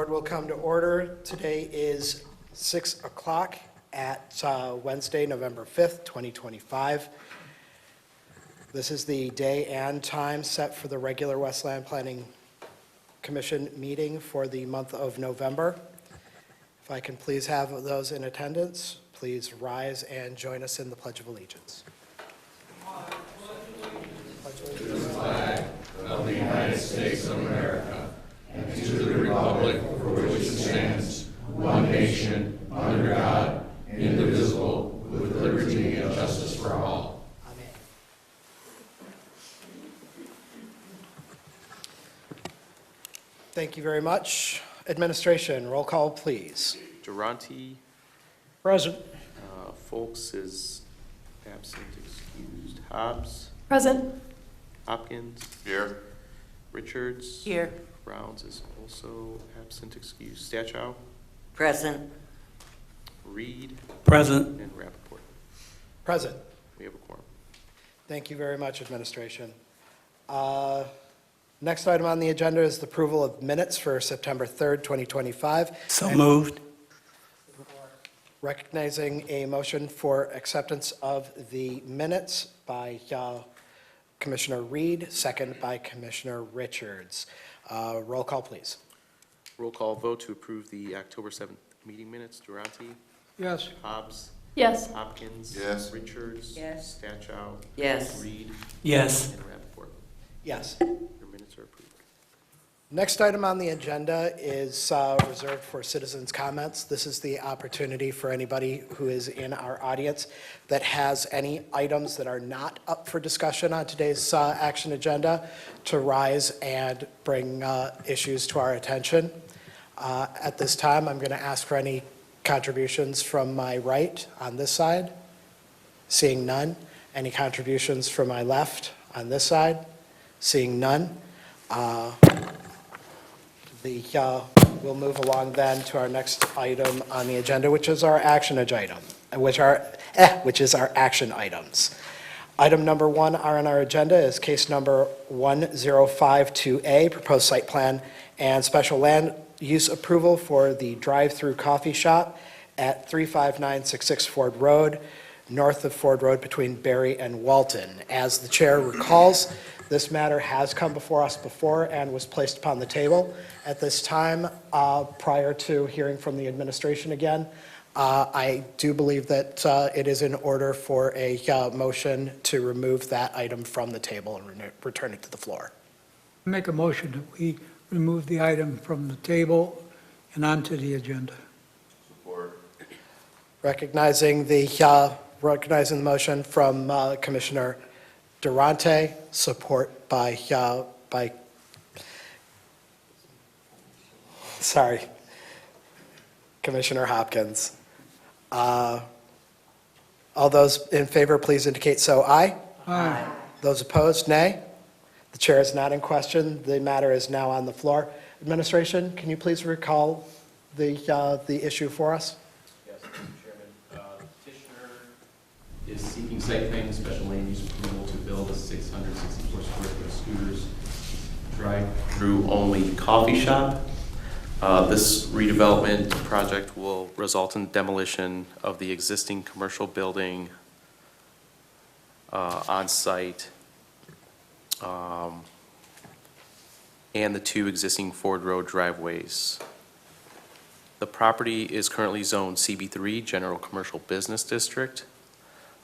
Board will come to order. Today is 6 o'clock at Wednesday, November 5th, 2025. This is the day and time set for the regular Westland Planning Commission meeting for the month of November. If I can please have those in attendance, please rise and join us in the Pledge of Allegiance. To the flag of the United States of America and to the republic for which it stands, one nation, under God, indivisible, with liberty and justice for all. Amen. Thank you very much. Administration, roll call, please. Durante. Present. Folks is absent, excused. Hobbs. Present. Hopkins. Here. Richards. Here. Rounds is also absent, excused. Stachow. Present. Reed. Present. And Rappaport. Present. We have a quorum. Thank you very much, Administration. Next item on the agenda is the approval of minutes for September 3rd, 2025. So moved. Recognizing a motion for acceptance of the minutes by Commissioner Reed, second by Commissioner Richards. Roll call, please. Roll call vote to approve the October 7th meeting minutes. Durante. Yes. Hobbs. Yes. Hopkins. Yes. Richards. Yes. Stachow. Yes. Reed. Yes. And Rappaport. Yes. Your minutes are approved. Next item on the agenda is reserved for citizens' comments. This is the opportunity for anybody who is in our audience that has any items that are not up for discussion on today's action agenda to rise and bring issues to our attention. At this time, I'm going to ask for any contributions from my right on this side. Seeing none. Any contributions from my left on this side? Seeing none. We'll move along then to our next item on the agenda, which is our action item, which is our action items. Item number 1 on our agenda is case number 1052A, proposed site plan and special land use approval for the drive-through coffee shop at 35966 Ford Road, north of Ford Road between Barry and Walton. As the chair recalls, this matter has come before us before and was placed upon the table. At this time, prior to hearing from the administration again, I do believe that it is in order for a motion to remove that item from the table and return it to the floor. Make a motion that we remove the item from the table and onto the agenda. Support. Recognizing the motion from Commissioner Durante, support by Commissioner Hopkins. All those in favor, please indicate so. Aye. Aye. Those opposed, nay. The chair is not in question. The matter is now on the floor. Administration, can you please recall the issue for us? Yes, Mr. Chairman. Petitioner is seeking site plan and special land use approval to build a 664 square foot scooters drive-through only coffee shop. This redevelopment project will result in demolition of the existing commercial building on site and the 2 existing Ford Road driveways. The property is currently zoned CB3, General Commercial Business District.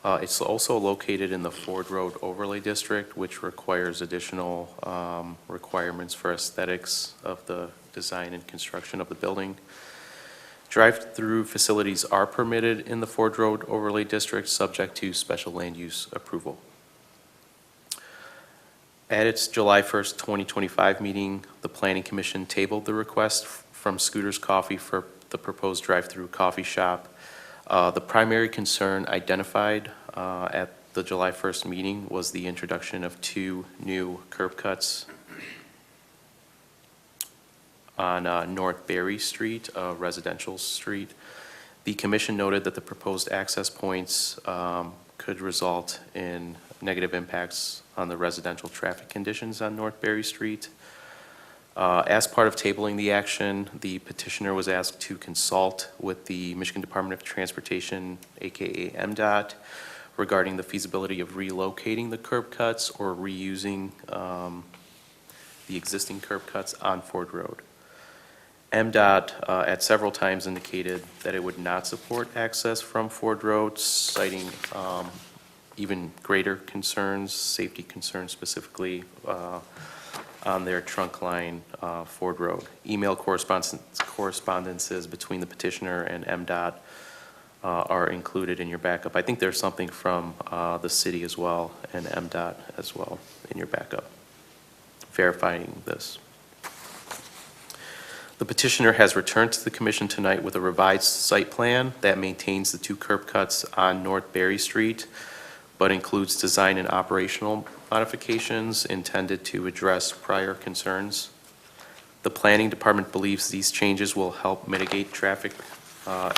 It's also located in the Ford Road Overlay District, which requires additional requirements for aesthetics of the design and construction of the building. Drive-through facilities are permitted in the Ford Road Overlay District, subject to special land use approval. At its July 1st, 2025 meeting, the Planning Commission tabled the request from Scooters Coffee for the proposed drive-through coffee shop. The primary concern identified at the July 1st meeting was the introduction of 2 new curb cuts on North Berry Street, a residential street. The commission noted that the proposed access points could result in negative impacts on the residential traffic conditions on North Berry Street. As part of tabling the action, the petitioner was asked to consult with the Michigan Department of Transportation, AKA MDOT, regarding the feasibility of relocating the curb cuts or reusing the existing curb cuts on Ford Road. MDOT at several times indicated that it would not support access from Ford Road, citing even greater concerns, safety concerns specifically, on their trunk line Ford Road. Email correspondences between the petitioner and MDOT are included in your backup. I think there's something from the city as well and MDOT as well in your backup verifying this. The petitioner has returned to the commission tonight with a revised site plan that maintains the 2 curb cuts on North Berry Street, but includes design and operational modifications intended to address prior concerns. The planning department believes these changes will help mitigate traffic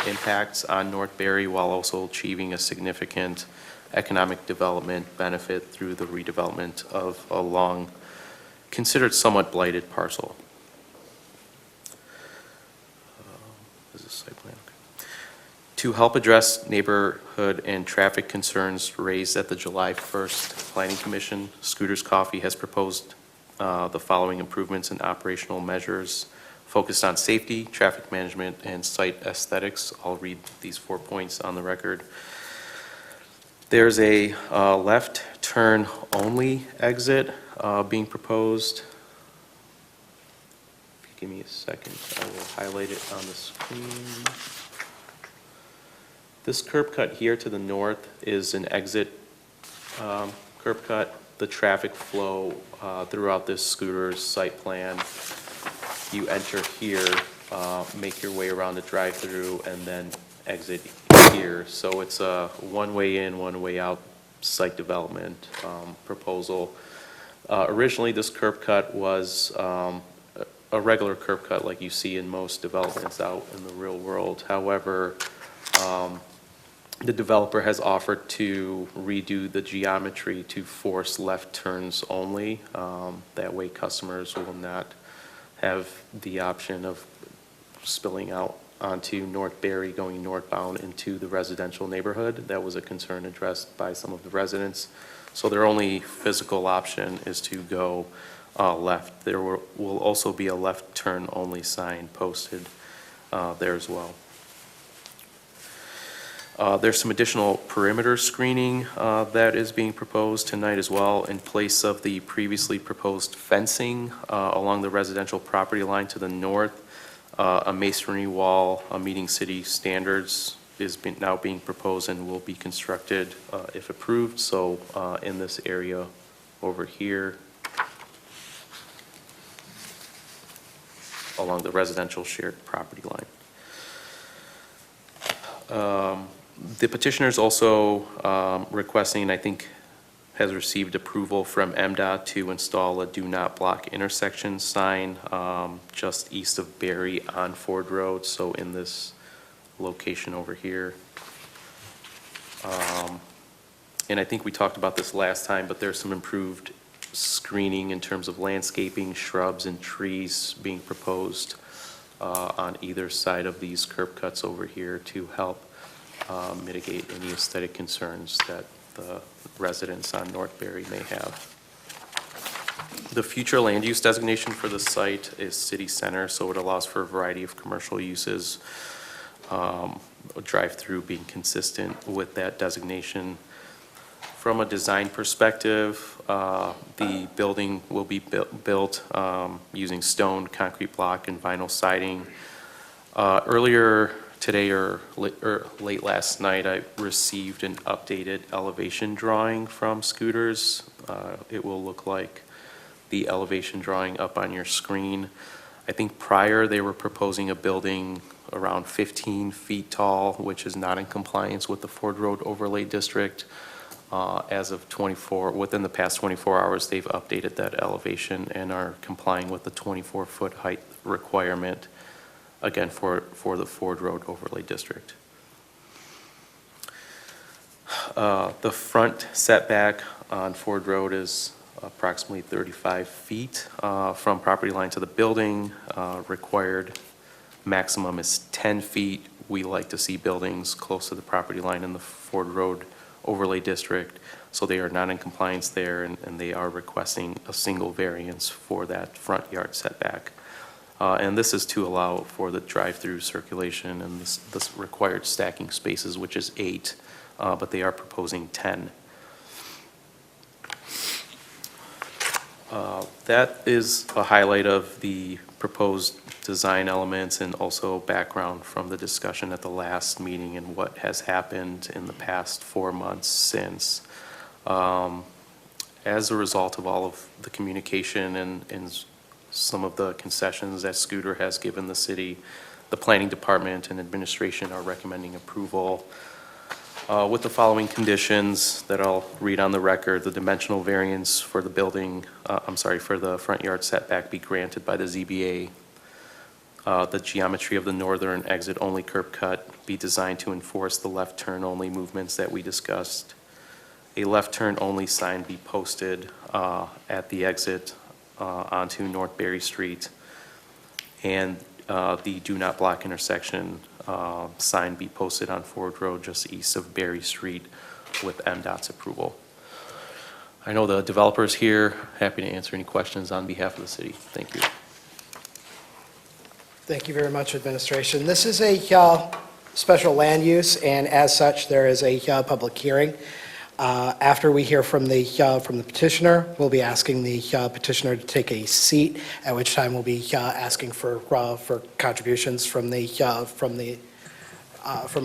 impacts on North Berry while also achieving a significant economic development benefit through the redevelopment of a long, considered somewhat blighted parcel. This is site plan. Okay. To help address neighborhood and traffic concerns raised at the July 1st Planning Commission, Scooters Coffee has proposed the following improvements and operational measures focused on safety, traffic management, and site aesthetics. I'll read these 4 points on the record. There's a left turn only exit being proposed. If you give me a second, I will highlight it on the screen. This curb cut here to the north is an exit curb cut. The traffic flow throughout this scooter's site plan, you enter here, make your way around the drive-through, and then exit here. So it's a one way in, one way out site development proposal. Originally, this curb cut was a regular curb cut like you see in most developments out in the real world. However, the developer has offered to redo the geometry to force left turns only. That way customers will not have the option of spilling out onto North Berry going northbound into the residential neighborhood. That was a concern addressed by some of the residents. So their only physical option is to go left. There will also be a left turn only sign posted there as well. There's some additional perimeter screening that is being proposed tonight as well in place of the previously proposed fencing along the residential property line to the north. A masonry wall meeting city standards is now being proposed and will be constructed if approved. So in this area over here along the residential shared property line. The petitioner is also requesting, and I think has received approval from MDOT to install a do not block intersection sign just east of Berry on Ford Road, so in this location over here. And I think we talked about this last time, but there's some improved screening in terms of landscaping, shrubs, and trees being proposed on either side of these curb cuts over here to help mitigate any aesthetic concerns that the residents on North Berry may have. The future land use designation for the site is city center, so it allows for a variety of commercial uses, drive-through being consistent with that designation. From a design perspective, the building will be built using stone, concrete block, and vinyl siding. Earlier today or late last night, I received an updated elevation drawing from Scooters. It will look like the elevation drawing up on your screen. I think prior they were proposing a building around 15 feet tall, which is not in compliance with the Ford Road Overlay District. As of within the past 24 hours, they've updated that elevation and are complying with the 24-foot height requirement, again, for the Ford Road Overlay District. The front setback on Ford Road is approximately 35 feet from property line to the building. Required maximum is 10 feet. We like to see buildings close to the property line in the Ford Road overlay district, so they are not in compliance there, and they are requesting a single variance for that front yard setback. And this is to allow for the drive-through circulation and this required stacking spaces, which is 8, but they are proposing 10. That is a highlight of the proposed design elements and also background from the discussion at the last meeting and what has happened in the past 4 months since. As a result of all of the communication and some of the concessions that Scooter has given the city, the planning department and administration are recommending approval with the following conditions that I'll read on the record. The dimensional variance for the building, for the front yard setback be granted by the ZBA. The geometry of the northern exit-only curb cut be designed to enforce the left turn-only movements that we discussed. A left turn-only sign be posted at the exit onto North Berry Street, and the do not block intersection sign be posted on Ford Road just east of Berry Street with MDOT's approval. I know the developer's here, happy to answer any questions on behalf of the city. Thank you. Thank you very much, administration. This is a special land use, and as such, there is a public hearing. After we hear from the petitioner, we'll be asking the petitioner to take a seat, at which time we'll be asking for contributions from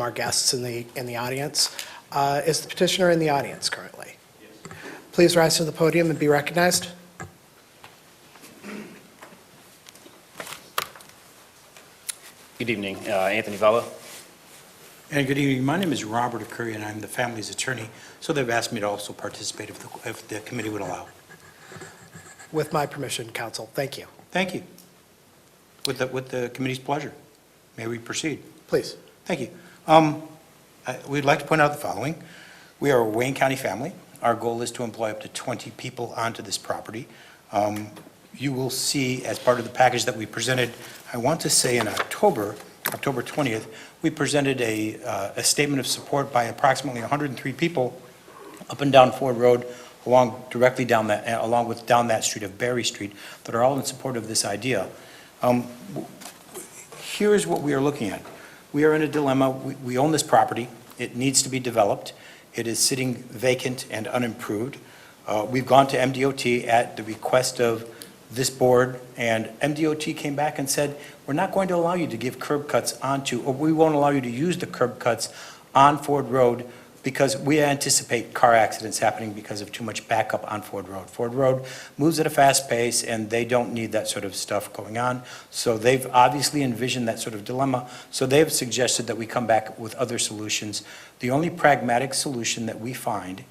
our guests in the audience. Is the petitioner in the audience currently? Yes. Please rise to the podium and be recognized. Good evening, Anthony Vella. And good evening. My name is Robert Curry, and I'm the family's attorney. So they've asked me to also participate if the committee would allow. With my permission, counsel. Thank you. Thank you. With the committee's pleasure. May we proceed? Please. Thank you. We'd like to point out the following. We are a Wayne County family. Our goal is to employ up to 20 people onto this property. You will see, as part of the package that we presented, I want to say in October 20th, we presented a statement of support by approximately 103 people up and down Ford Road, directly down that street of Berry Street, that are all in support of this idea. Here's what we are looking at. We are in a dilemma. We own this property. It needs to be developed. It is sitting vacant and unimproved. We've gone to MDOT at the request of this board, and MDOT came back and said, we're not going to allow you to give curb cuts or we won't allow you to use the curb cuts on Ford Road because we anticipate car accidents happening because of too much backup on Ford Road. Ford Road moves at a fast pace, and they don't need that sort of stuff going on. So they've obviously envisioned that sort of dilemma. So they've suggested that we come back with other solutions. The only pragmatic solution that we find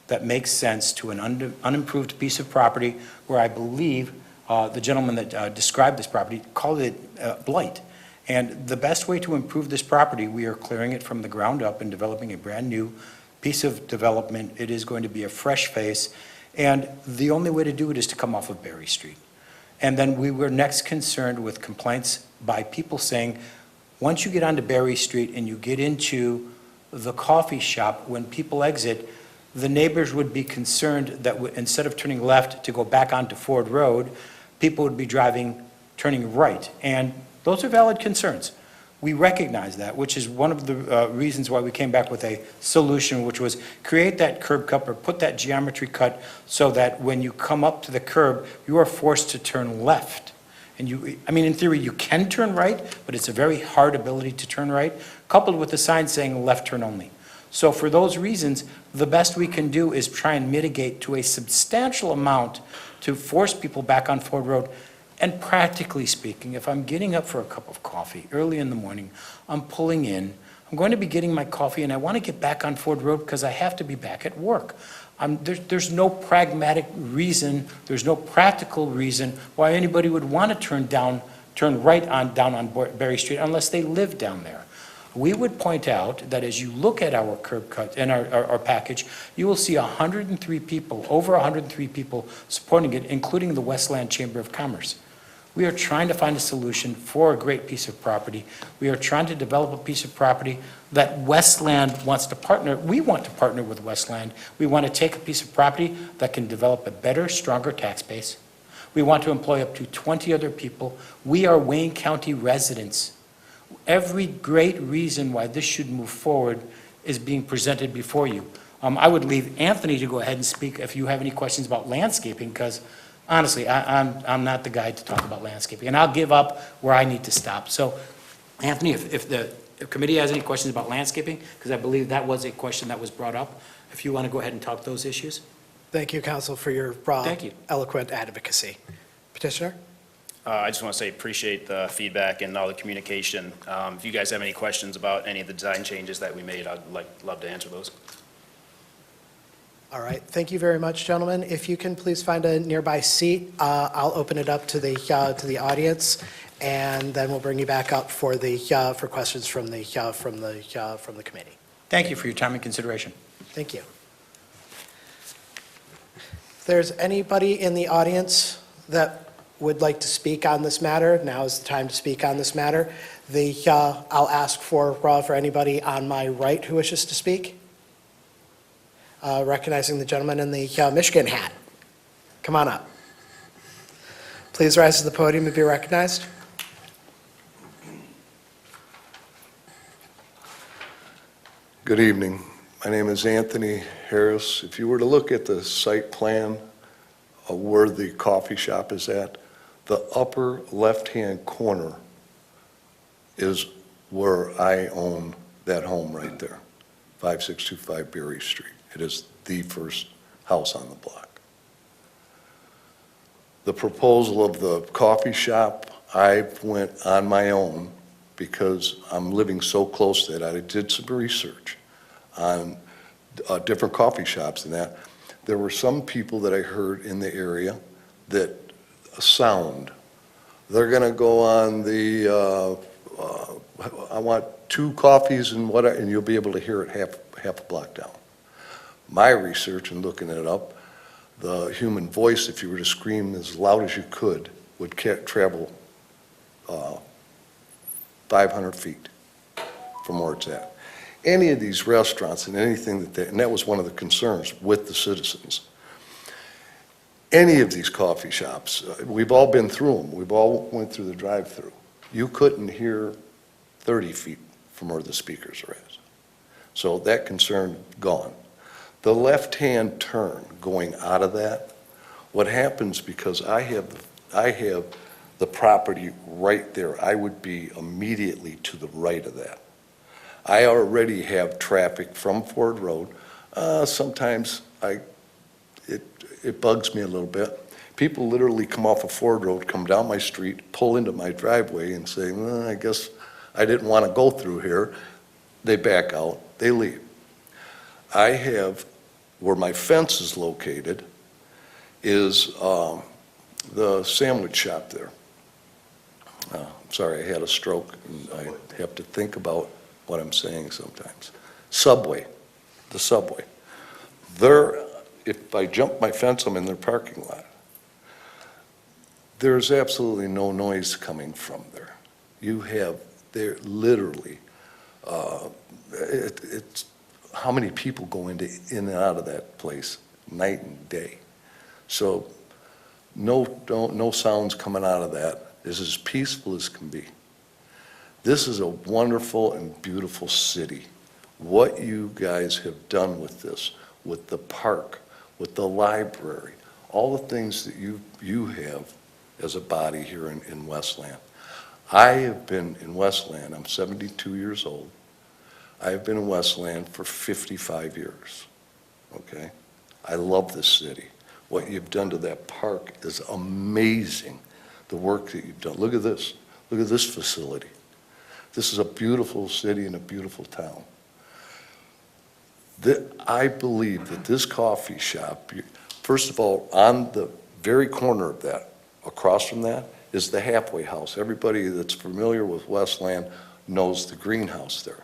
that makes sense to an unimproved piece of property where I believe the gentleman that described this property called it blight. And the best way to improve this property, we are clearing it from the ground up and developing a brand new piece of development. It is going to be a fresh face, and the only way to do it is to come off of Berry Street. And then we were next concerned with complaints by people saying, once you get onto Berry Street and you get into the coffee shop, when people exit, the neighbors would be concerned that instead of turning left to go back onto Ford Road, people would be turning right. And those are valid concerns. We recognize that, which is one of the reasons why we came back with a solution, which was create that curb cut or put that geometry cut so that when you come up to the curb, you are forced to turn left. And in theory, you can turn right, but it's a very hard ability to turn right, coupled with the sign saying left turn only. So for those reasons, the best we can do is try and mitigate to a substantial amount to force people back on Ford Road. And practically speaking, if I'm getting up for a cup of coffee early in the morning, I'm pulling in, I'm going to be getting my coffee, and I want to get back on Ford Road because I have to be back at work. There's no pragmatic reason, there's no practical reason why anybody would want to turn right down on Berry Street unless they live down there. We would point out that as you look at our curb cut and our package, you will see 103 people, over 103 people supporting it, including the Westland Chamber of Commerce. We are trying to find a solution for a great piece of property. We are trying to develop a piece of property that Westland wants to partner. We want to partner with Westland. We want to take a piece of property that can develop a better, stronger tax base. We want to employ up to 20 other people. We are Wayne County residents. Every great reason why this should move forward is being presented before you. I would leave Anthony to go ahead and speak if you have any questions about landscaping, because honestly, I'm not the guy to talk about landscaping, and I'll give up where I need to stop. So, Anthony, if the committee has any questions about landscaping, because I believe that was a question that was brought up, if you want to go ahead and talk those issues. Thank you, Council, for your Thank you. eloquent advocacy. Petitioner? I just want to say appreciate the feedback and all the communication. If you guys have any questions about any of the design changes that we made, I'd love to answer those. All right, thank you very much, gentlemen. If you can please find a nearby seat, I'll open it up to the audience, and then we'll bring you back up for questions from the committee. Thank you for your time and consideration. Thank you. If there's anybody in the audience that would like to speak on this matter, now is the time to speak on this matter. I'll ask for anybody on my right who wishes to speak. Recognizing the gentleman in the Michigan hat. Come on up. Please rise to the podium and be recognized. Good evening. My name is Anthony Harris. If you were to look at the site plan of where the coffee shop is at, the upper left-hand corner is where I own that home right there, 5625 Berry Street. It is the first house on the block. The proposal of the coffee shop, I went on my own because I'm living so close to it. I did some research on different coffee shops and that. There were some people that I heard in the area that sound. They're going to go on the, I want 2 coffees and you'll be able to hear it half a block down. My research and looking it up, the human voice, if you were to scream as loud as you could, would travel 500 feet from where it's at. Any of these restaurants and anything and that was one of the concerns with the citizens. Any of these coffee shops, we've all been through them. We've all went through the drive-through. You couldn't hear 30 feet from where the speakers are at. So that concern gone. The left-hand turn going out of that, what happens because I have the property right there, I would be immediately to the right of that. I already have traffic from Ford Road. Sometimes it bugs me a little bit. People literally come off of Ford Road, come down my street, pull into my driveway and say, well, I guess I didn't want to go through here. They back out, they leave. I have, where my fence is located, is the sandwich shop there. Sorry, I had a stroke, and I have to think about what I'm saying sometimes. Subway, the Subway. If I jump my fence, I'm in their parking lot. There's absolutely no noise coming from there. They're literally, it's how many people go in and out of that place night and day. So no sounds coming out of that. It's as peaceful as can be. This is a wonderful and beautiful city. What you guys have done with this, with the park, with the library, all the things that you have as a body here in Westland. I have been in Westland, I'm 72 years old. I have been in Westland for 55 years, okay? I love this city. What you've done to that park is amazing, the work that you've done. Look at this facility. This is a beautiful city and a beautiful town. I believe that this coffee shop, first of all, on the very corner of that, across from that, is the halfway house. Everybody that's familiar with Westland knows the greenhouse there.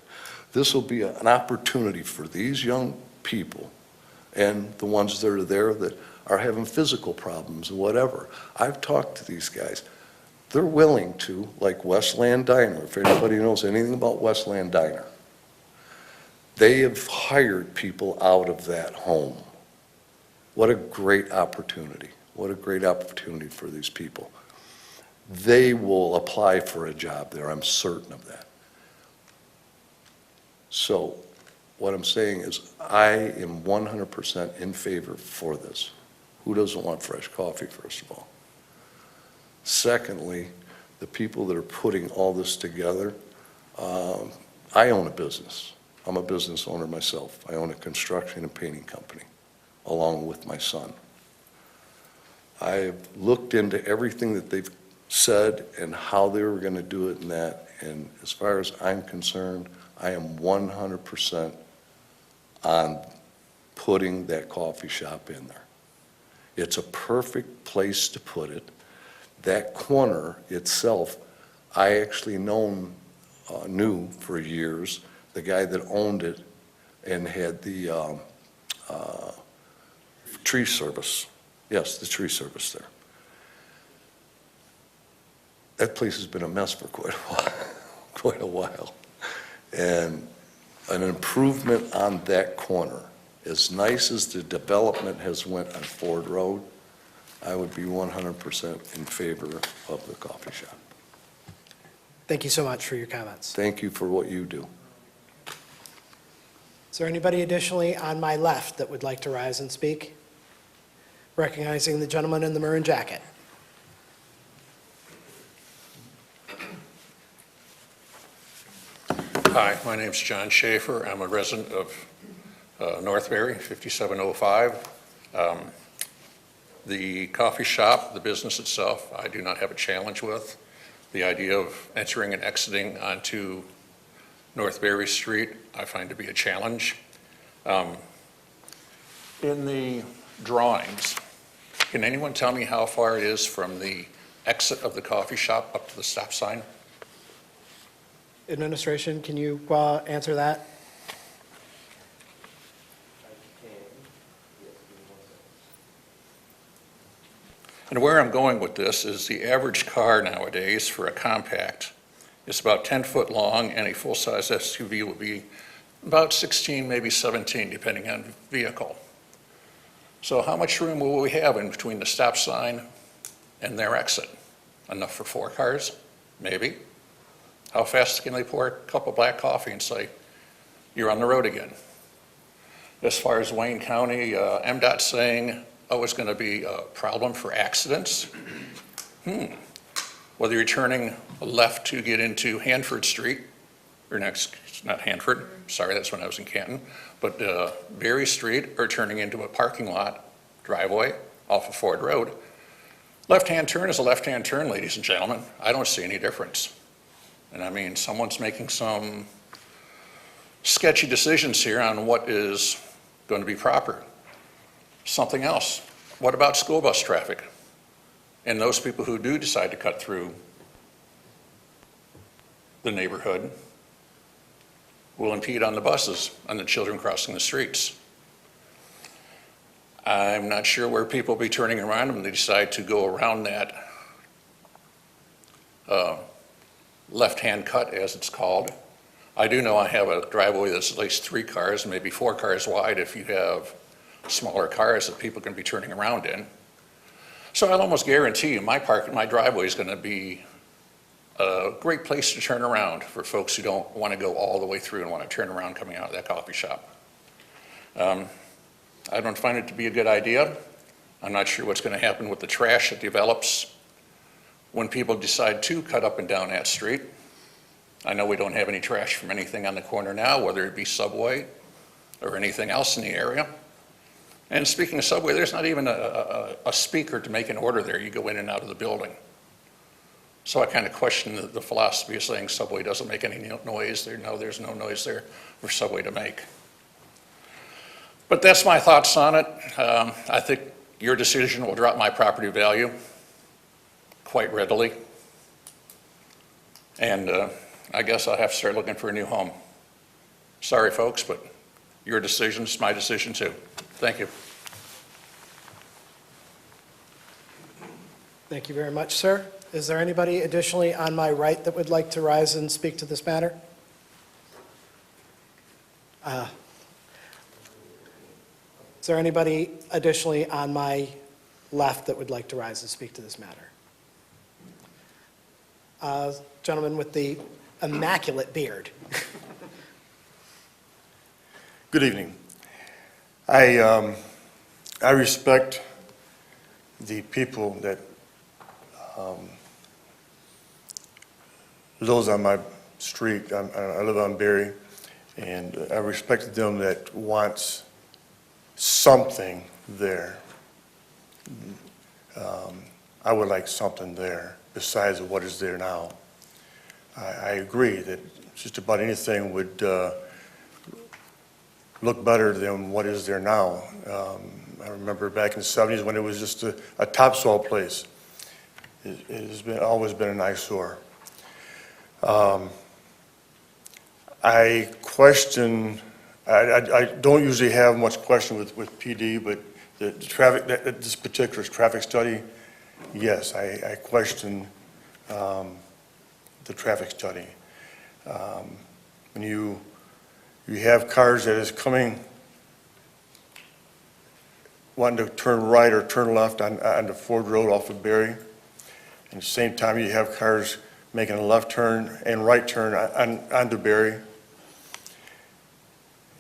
This will be an opportunity for these young people and the ones that are there that are having physical problems and whatever. I've talked to these guys. They're willing to, like Westland Diner, if anybody knows anything about Westland Diner, they have hired people out of that home. What a great opportunity. What a great opportunity for these people. They will apply for a job there, I'm certain of that. So what I'm saying is I am 100% in favor for this. Who doesn't want fresh coffee, first of all? Secondly, the people that are putting all this together, I own a business. I'm a business owner myself. I own a construction and painting company, along with my son. I've looked into everything that they've said and how they were going to do it and that, and as far as I'm concerned, I am 100% on putting that coffee shop in there. It's a perfect place to put it. That corner itself, I actually knew for years the guy that owned it and had the tree service. Yes, the tree service there. That place has been a mess for quite a while. And an improvement on that corner, as nice as the development has went on Ford Road, I would be 100% in favor of the coffee shop. Thank you so much for your comments. Thank you for what you do. Is there anybody additionally on my left that would like to rise and speak? Recognizing the gentleman in the maroon jacket. Hi, my name's John Schaefer. I'm a resident of Northbury, 5705. The coffee shop, the business itself, I do not have a challenge with. The idea of entering and exiting onto Northbury Street, I find to be a challenge. In the drawings, can anyone tell me how far it is from the exit of the coffee shop up to the stop sign? Administration, can you answer that? And where I'm going with this is the average car nowadays for a compact is about 10 foot long, and a full-size SUV will be about 16, maybe 17, depending on vehicle. So how much room will we have in between the stop sign and their exit? Enough for 4 cars? Maybe. How fast can they pour a cup of black coffee and say, you're on the road again? As far as Wayne County, MDOT saying, oh, it's going to be a problem for accidents. Whether you're turning left to get into Hanford Street, or next, not Hanford, sorry, that's when I was in Canton, but Berry Street, or turning into a parking lot driveway off of Ford Road. Left-hand turn is a left-hand turn, ladies and gentlemen. I don't see any difference. And I mean, someone's making some sketchy decisions here on what is going to be proper. Something else. What about school bus traffic? And those people who do decide to cut through the neighborhood will impede on the buses and the children crossing the streets. I'm not sure where people will be turning around when they decide to go around that left-hand cut, as it's called. I do know I have a driveway that's at least 3 cars, maybe 4 cars wide if you have smaller cars that people can be turning around in. So I'll almost guarantee you my driveway is going to be a great place to turn around for folks who don't want to go all the way through and want to turn around coming out of that coffee shop. I don't find it to be a good idea. I'm not sure what's going to happen with the trash that develops when people decide to cut up and down that street. I know we don't have any trash from anything on the corner now, whether it be Subway or anything else in the area. And speaking of Subway, there's not even a speaker to make an order there. You go in and out of the building. So I kind of question the philosophy of saying Subway doesn't make any noise there. No, there's no noise there for Subway to make. But that's my thoughts on it. I think your decision will drop my property value quite readily. And I guess I'll have to start looking for a new home. Sorry, folks, but your decision's my decision too. Thank you. Thank you very much, sir. Is there anybody additionally on my right that would like to rise and speak to this matter? Is there anybody additionally on my left that would like to rise and speak to this matter? Gentleman with the immaculate beard. Good evening. I respect the people that lives on my street. I live on Berry, and I respect them that wants something there. I would like something there besides what is there now. I agree that just about anything would look better than what is there now. I remember back in the 70s when it was just a topsoil place. It has always been an eyesore. I question, I don't usually have much question with PD, but the traffic, this particular traffic study, yes, I question the traffic study. When you have cars that is coming, wanting to turn right or turn left on the Ford Road off of Berry, and at the same time you have cars making a left turn and right turn onto Berry.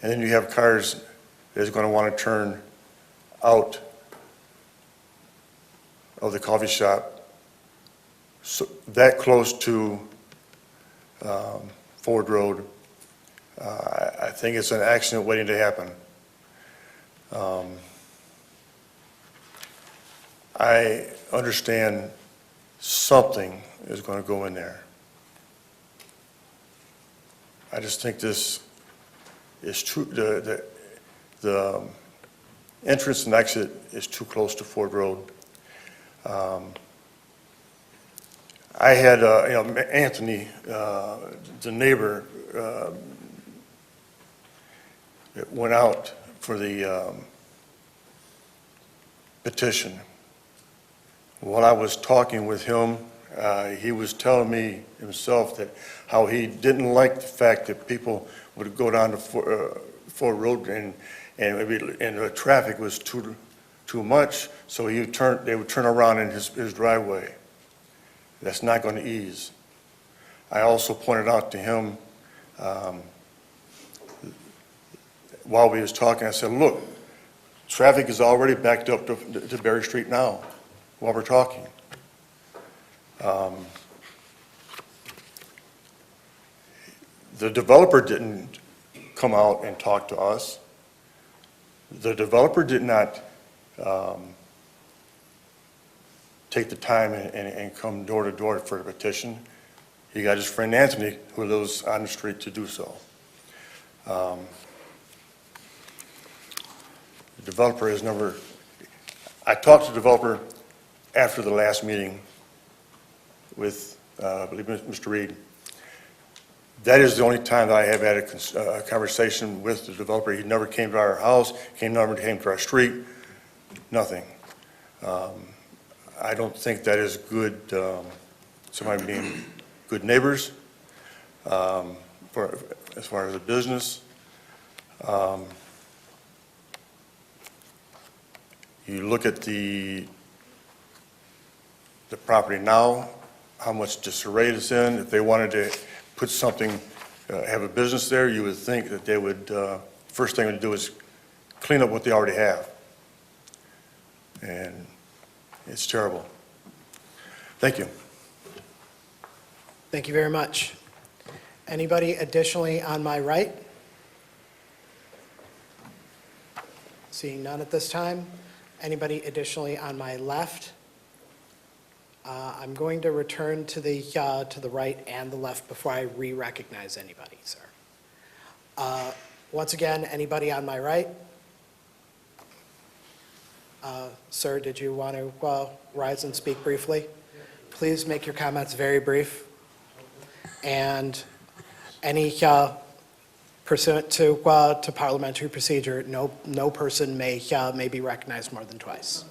And then you have cars that's going to want to turn out of the coffee shop, so that close to Ford Road. I think it's an accident waiting to happen. I understand something is going to go in there. I just think this is too, the entrance and exit is too close to Ford Road. I had, Anthony, the neighbor, went out for the petition. While I was talking with him, he was telling me himself that how he didn't like the fact that people would go down to Ford Road and the traffic was too much, so they would turn around in his driveway. That's not going to ease. I also pointed out to him while we was talking, I said, look, traffic is already backed up to Berry Street now while we're talking. The developer didn't come out and talk to us. The developer did not take the time and come door to door for the petition. He got his friend Anthony, who lives on the street, to do so. The developer has never, I talked to the developer after the last meeting with, I believe, Mr. Reed. That is the only time that I have had a conversation with the developer. He never came to our house, never came to our street, nothing. I don't think that is good, somebody being good neighbors as far as a business. You look at the property now, how much disarray it's in. If they wanted to put something, have a business there, you would think that they would, first thing to do is clean up what they already have. And it's terrible. Thank you. Thank you very much. Anybody additionally on my right? Seeing none at this time. Anybody additionally on my left? I'm going to return to the right and the left before I re-recognize anybody, sir. Once again, anybody on my right? Sir, did you want to rise and speak briefly? Please make your comments very brief. And Any pursuant to parliamentary procedure, no person may be recognized more than twice.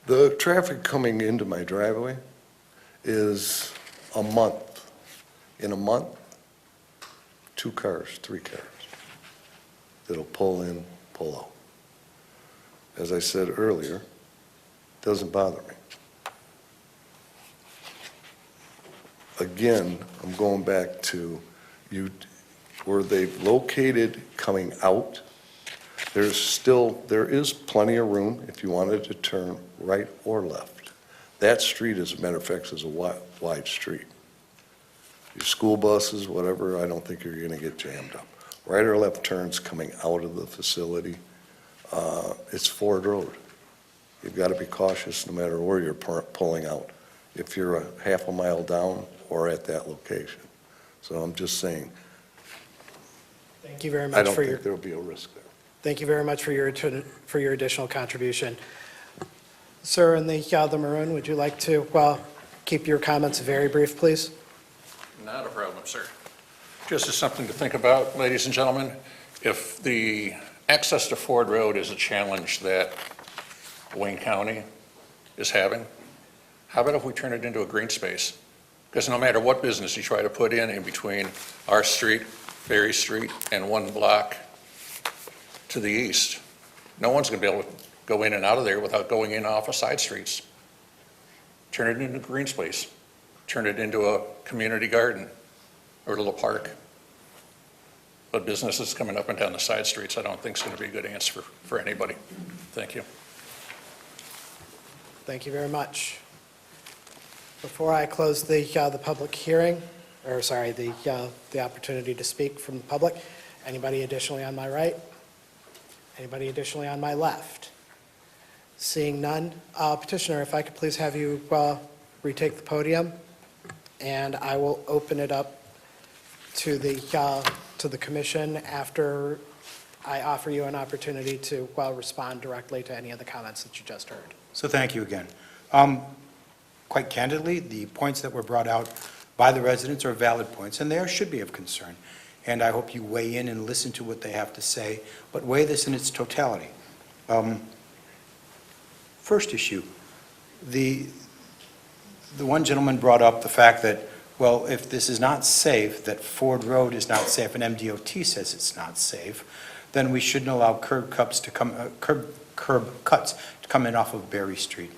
The traffic coming into my driveway is a month. In a month, 2 cars, 3 cars that'll pull in, pull out. As I said earlier, doesn't bother me. Again, I'm going back to you, where they've located coming out, there is plenty of room if you wanted to turn right or left. That street, as a matter of fact, is a wide street. Your school buses, whatever, I don't think you're gonna get jammed up. Right or left turns coming out of the facility, it's Ford Road. You've got to be cautious no matter where you're pulling out, if you're a half a mile down or at that location. So I'm just saying, Thank you very I much don't for your, think there'll be a risk there. thank you very much for your additional contribution. Sir, in the maroon, would you like to keep your comments very brief, please? Not a problem, sir. Just as something to think about, ladies and gentlemen, if the access to Ford Road is a challenge that Wayne County is having, how about if we turn it into a green space? Because no matter what business you try to put in between our street, Berry Street, and 1 block to the east, no one's going to be able to go in and out of there without going in off of side streets. Turn it into green space. Turn it into a community garden or a little park. But businesses coming up and down the side streets, I don't think is going to be a good answer for anybody. Thank you. Thank you very much. Before I close the public hearing, or sorry, the opportunity to speak from the public, anybody additionally on my right? Anybody additionally on my left? Seeing none, petitioner, if I could please have you retake the podium, and I will open it up to the commission after I offer you an opportunity to respond directly to any of the comments that you just heard. So thank you again. Quite candidly, the points that were brought out by the residents are valid points, and they should be of concern. And I hope you weigh in and listen to what they have to say, but weigh this in its totality. First issue, the one gentleman brought up the fact that, well, if this is not safe, that Ford Road is not safe, and MDOT says it's not safe, then we shouldn't allow curb cuts to come in off of Berry Street.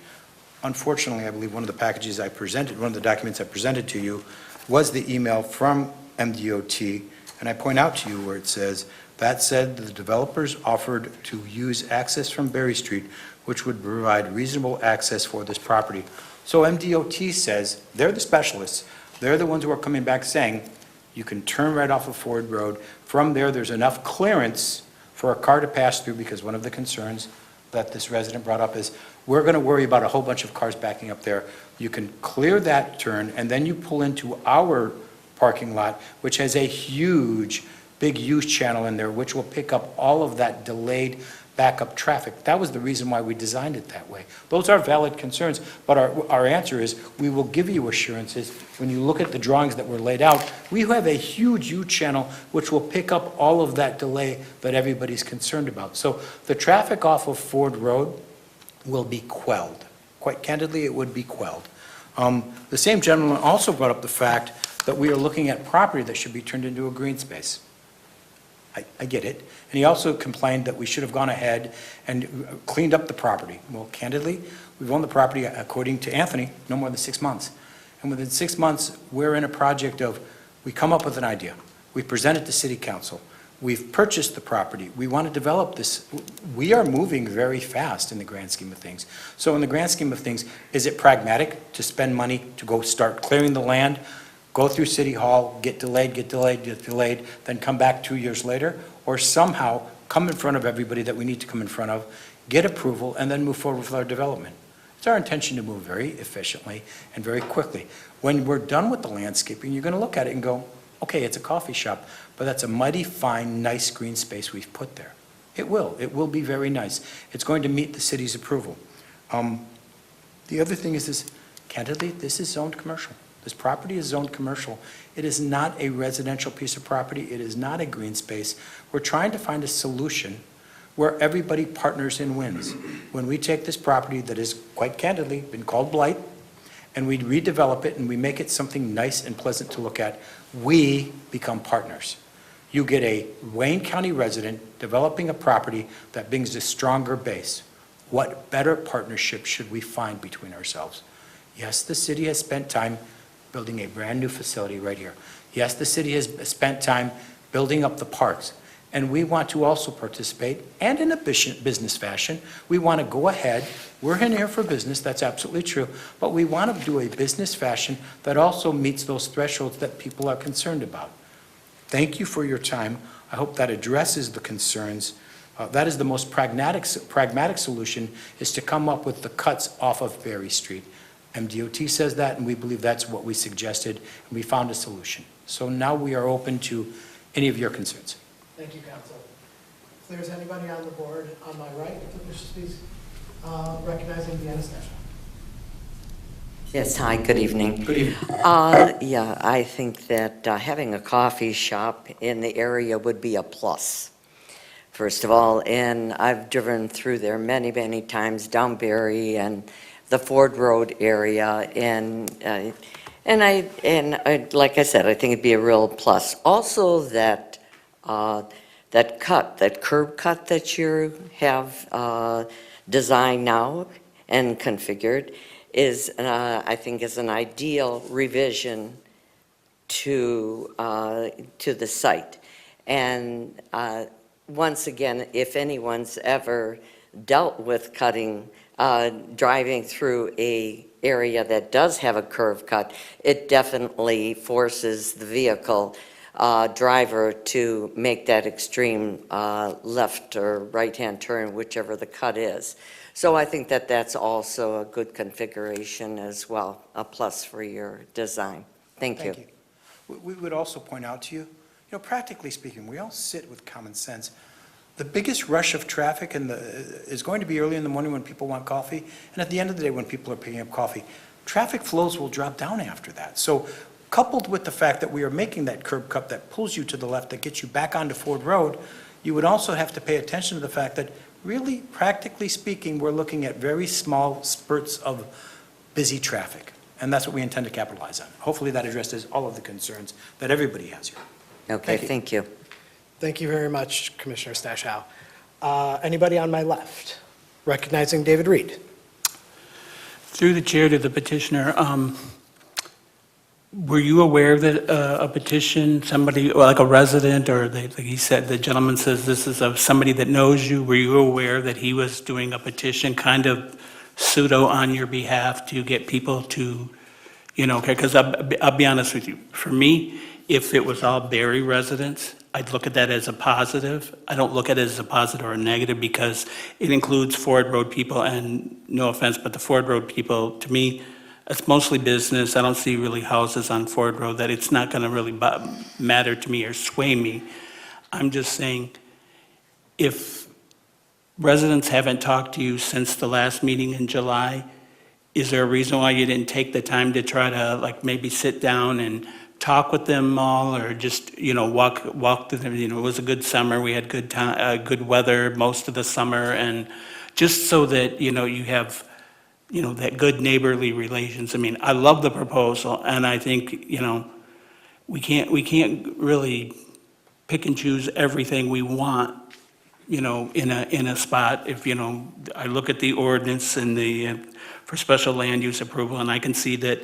Unfortunately, I believe one of the documents I presented to you was the email from MDOT, and I point out to you where it says, that said, the developers offered to use access from Berry Street, which would provide reasonable access for this property. So MDOT says, they're the specialists, they're the ones who are coming back saying, you can turn right off of Ford Road. From there, there's enough clearance for a car to pass through, because one of the concerns that this resident brought up is, we're going to worry about a whole bunch of cars backing up there. You can clear that turn, and then you pull into our parking lot, which has a huge, big use channel in there, which will pick up all of that delayed backup traffic. That was the reason why we designed it that way. Those are valid concerns, but our answer is, we will give you assurances. When you look at the drawings that were laid out, we have a huge use channel which will pick up all of that delay that everybody's concerned about. So the traffic off of Ford Road will be quelled. Quite candidly, it would be quelled. The same gentleman also brought up the fact that we are looking at property that should be turned into a green space. I get it. And he also complained that we should have gone ahead and cleaned up the property. Well, candidly, we've owned the property, according to Anthony, no more than 6 months. And within 6 months, we're in a project of, we come up with an idea. We present it to City Council. We've purchased the property. We want to develop this. We are moving very fast in the grand scheme of things. So in the grand scheme of things, is it pragmatic to spend money to go start clearing the land, go through City Hall, get delayed, then come back 2 years later, or somehow come in front of everybody that we need to come in front of, get approval, and then move forward with our development? It's our intention to move very efficiently and very quickly. When we're done with the landscaping, you're going to look at it and go, okay, it's a coffee shop, but that's a mighty fine, nice green space we've put there. It will be very nice. It's going to meet the city's approval. The other thing is this, candidly, this is zoned commercial. This property is zoned commercial. It is not a residential piece of property. It is not a green space. We're trying to find a solution where everybody partners and wins. When we take this property that has, quite candidly, been called blight, and we redevelop it and we make it something nice and pleasant to look at, we become partners. You get a Wayne County resident developing a property that brings a stronger base. What better partnership should we find between ourselves? Yes, the city has spent time building a brand-new facility right here. Yes, the city has spent time building up the parks. And we want to also participate, and in a business fashion. We want to go ahead. We're in here for business, that's absolutely true, but we want to do a business fashion that also meets those thresholds that people are concerned about. Thank you for your time. I hope that addresses the concerns. That is the most pragmatic solution, is to come up with the cuts off of Berry Street. MDOT says that, and we believe that's what we suggested, and we found a solution. So now we are open to any of your concerns. Thank you, Council. If there's anybody on the board on my right that wishes to speak, recognizing Deanna Stasha. Yes, hi, good evening. Good evening. Yeah, I think that having a coffee shop in the area would be a plus, first of all. And I've driven through there many, many times, down Berry and the Ford Road area. And like I said, I think it'd be a real plus. Also, that curb cut that you have designed now and configured is, I think, is an ideal revision to the site. And once again, if anyone's ever dealt with cutting, driving through a area that does have a curve cut, it definitely forces the vehicle driver to make that extreme left or right-hand turn, whichever the cut is. So I think that that's also a good configuration as well, a plus for your design. Thank you. We would also point out to you, practically speaking, we all sit with common sense. The biggest rush of traffic is going to be early in the morning when people want coffee, and at the end of the day when people are picking up coffee. Traffic flows will drop down after that. So coupled with the fact that we are making that curb cut that pulls you to the left, that gets you back onto Ford Road, you would also have to pay attention to the fact that really, practically speaking, we're looking at very small spurts of busy traffic. And that's what we intend to capitalize on. Hopefully that addresses all of the concerns that everybody has here. Okay, thank you. Thank you very much, Commissioner Stashow. Anybody on my left? Recognizing David Reed. Through the chair to the petitioner, were you aware that a petition, somebody, like a resident, or like he said, the gentleman says this is of somebody that knows you, were you aware that he was doing a petition kind of pseudo on your behalf to get people to, because I'll be honest with you, for me, if it was all Berry residents, I'd look at that as a positive. I don't look at it as a positive or a negative because it includes Ford Road people, and no offense, but the Ford Road people, to me, it's mostly business. I don't see really houses on Ford Road that it's not going to really matter to me or sway me. I'm just saying, if residents haven't talked to you since the last meeting in July, is there a reason why you didn't take the time to try to maybe sit down and talk with them all, or just, walk through them? It was a good summer. We had good time, good weather most of the summer, and just so that, you have that good neighborly relations. I mean, I love the proposal, and I think, we can't really pick and choose everything we want, in a spot. If, I look at the ordinance and for special land use approval, and I can see that,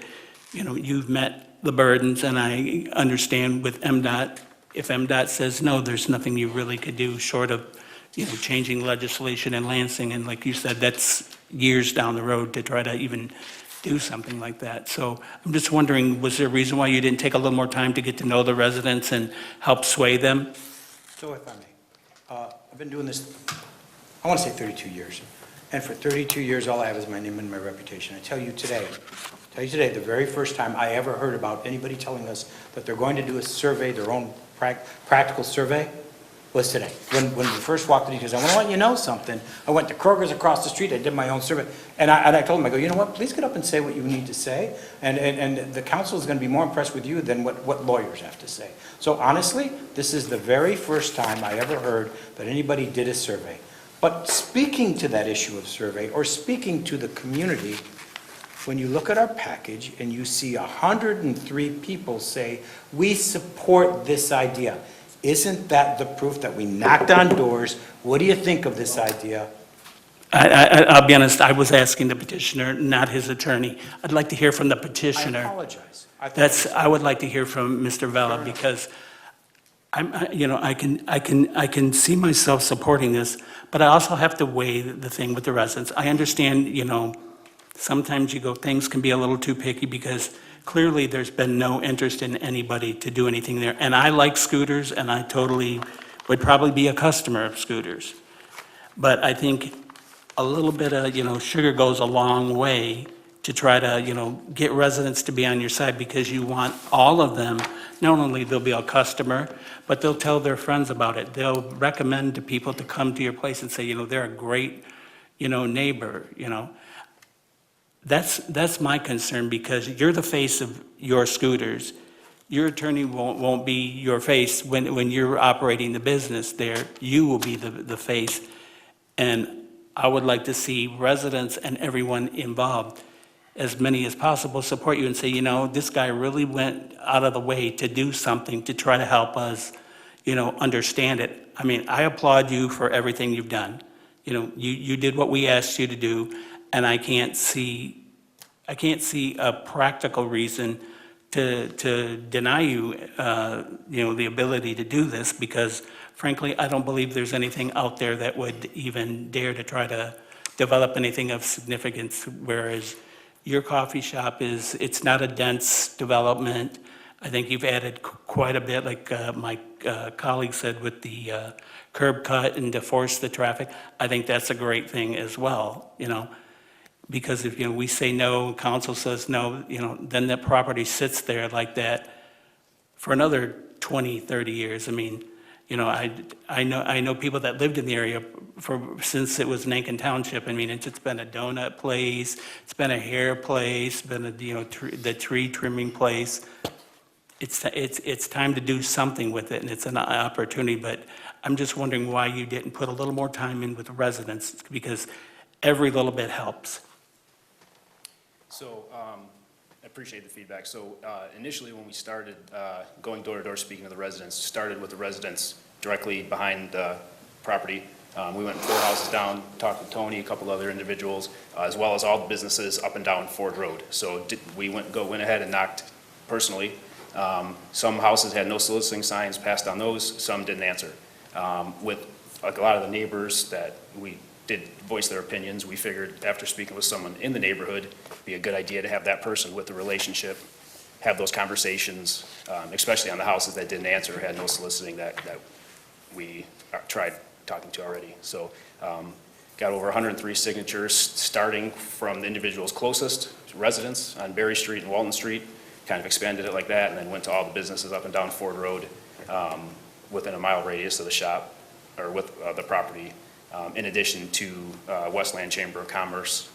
you've met the burdens, and I understand with MDOT, if MDOT says no, there's nothing you really could do short of, changing legislation in Lansing, and like you said, that's years down the road to try to even do something like that. So I'm just wondering, was there a reason why you didn't take a little more time to get to know the residents and help sway them? So if I may, I've been doing this, I want to say 32 years. And for 32 years, all I have is my name and my reputation. I tell you today, the very first time I ever heard about anybody telling us that they're going to do a survey, their own practical survey, was today. When we first walked in, he goes, I want to let you know something. I went to Kroger's across the street, I did my own survey, and I told him, I go, you know what, please get up and say what you need to say, and the council is going to be more impressed with you than what lawyers have to say. So honestly, this is the very first time I ever heard that anybody did a survey. But speaking to that issue of survey, or speaking to the community, when you look at our package and you see 103 people say, we support this idea, isn't that the proof that we knocked on doors? What do you think of this idea? I'll be honest, I was asking the petitioner, not his attorney. I'd like to hear from the I petitioner. apologize. I I would like to hear from Mr. Vella, because I can see myself supporting this, but I also have to weigh the thing with the residents. I understand, sometimes things can be a little too picky, because clearly there's been no interest in anybody to do anything there. And I like scooters, and I totally would probably be a customer of scooters. But I think a little bit of, sugar goes a long way to try to, get residents to be on your side, because you want all of them, not only they'll be a customer, but they'll tell their friends about it. They'll recommend to people to come to your place and say, they're a great, neighbor, That's my concern, because you're the face of your scooters. Your attorney won't be your face when you're operating the business there. You will be the face. And I would like to see residents and everyone involved, as many as possible, support you and say, this guy really went out of the way to do something to try to help us, understand it. I mean, I applaud you for everything you've done. You did what we asked you to do, and I can't see a practical reason to deny you, the ability to do this, because frankly, I don't believe there's anything out there that would even dare to try to develop anything of significance, whereas your coffee shop it's not a dense development. I think you've added quite a bit, like my colleague said, with the curb cut and to force the traffic. I think that's a great thing as well, because if, we say no, council says no, then that property sits there like that for another 20, 30 years. I mean, I know people that lived in the area since it was Nankin Township. I mean, it's been a donut place, it's been a hair place, it's been the tree trimming place. It's time to do something with it, and it's an opportunity, but I'm just wondering why you didn't put a little more time in with the residents, because every little bit helps. So, I appreciate the feedback. So, initially, when we started going door to door speaking to the residents, started with the residents directly behind the property. We went 4 houses down, talked with Tony, a couple other individuals, as well as all the businesses up and down Ford Road. So we went ahead and knocked personally. Some houses had no soliciting signs, passed on those, some didn't answer. With like a lot of the neighbors that we did voice their opinions, we figured after speaking with someone in the neighborhood, it'd be a good idea to have that person with the relationship, have those conversations, especially on the houses that didn't answer, had no soliciting that we tried talking to already. So got over 103 signatures, starting from the individuals closest, residents on Berry Street and Walton Street, kind of expanded it like that, and then went to all the businesses up and down Ford Road within a mile radius of the shop, or with the property, in addition to Westland Chamber of Commerce.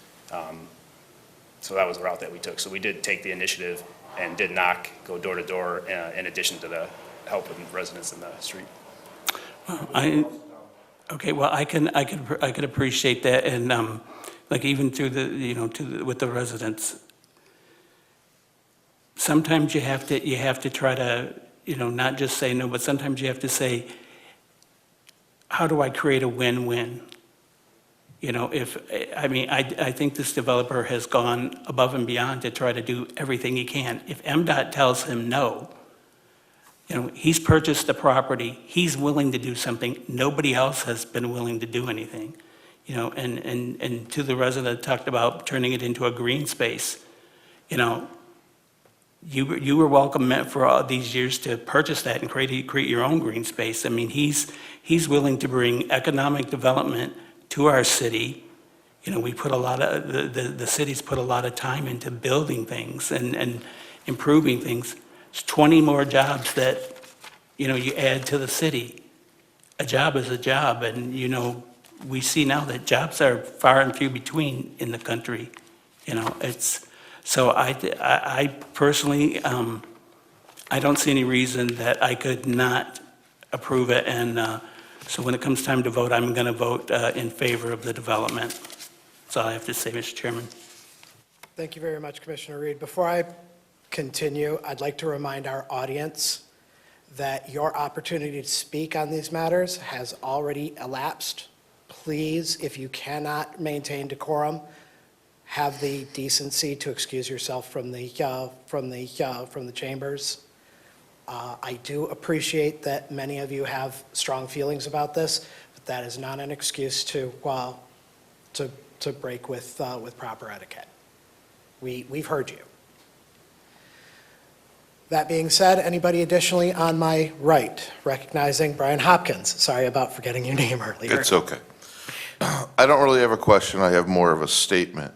So that was the route that we took. So we did take the initiative and did knock, go door to door, in addition to the help of residents in the street. Okay, well, I could appreciate that, and like even through the with the residents. Sometimes you have to try to not just say no, but sometimes you have to say, how do I create a win-win? I think this developer has gone above and beyond to try to do everything he can. If MDOT tells him no, he's purchased the property, he's willing to do something, nobody else has been willing to do anything. And to the resident that talked about turning it into a green space, you were welcome for all these years to purchase that and create your own green space. I mean, he's willing to bring economic development to our city. We put a lot of, the city's put a lot of time into building things and improving things. It's 20 more jobs that, you add to the city. a job is a job, and, you know, we see now that jobs are far and few between in the country, you know, so I personally, I don't see any reason that I could not approve it, and so when it comes time to vote, I'm going to vote in favor of the development. That's all I have to say, Mr. Chairman. Thank you very much, Commissioner Reed. Before I continue, I'd like to remind our audience that your opportunity to speak on these matters has already elapsed. Please, if you cannot maintain decorum, have the decency to excuse yourself from the chambers. I do appreciate that many of you have strong feelings about this, but that is not an excuse to break with proper etiquette. We've heard you. That being said, anybody additionally on my right, recognizing Brian Hopkins. Sorry about forgetting your name earlier. It's okay. I don't really have a question, I have more of a statement.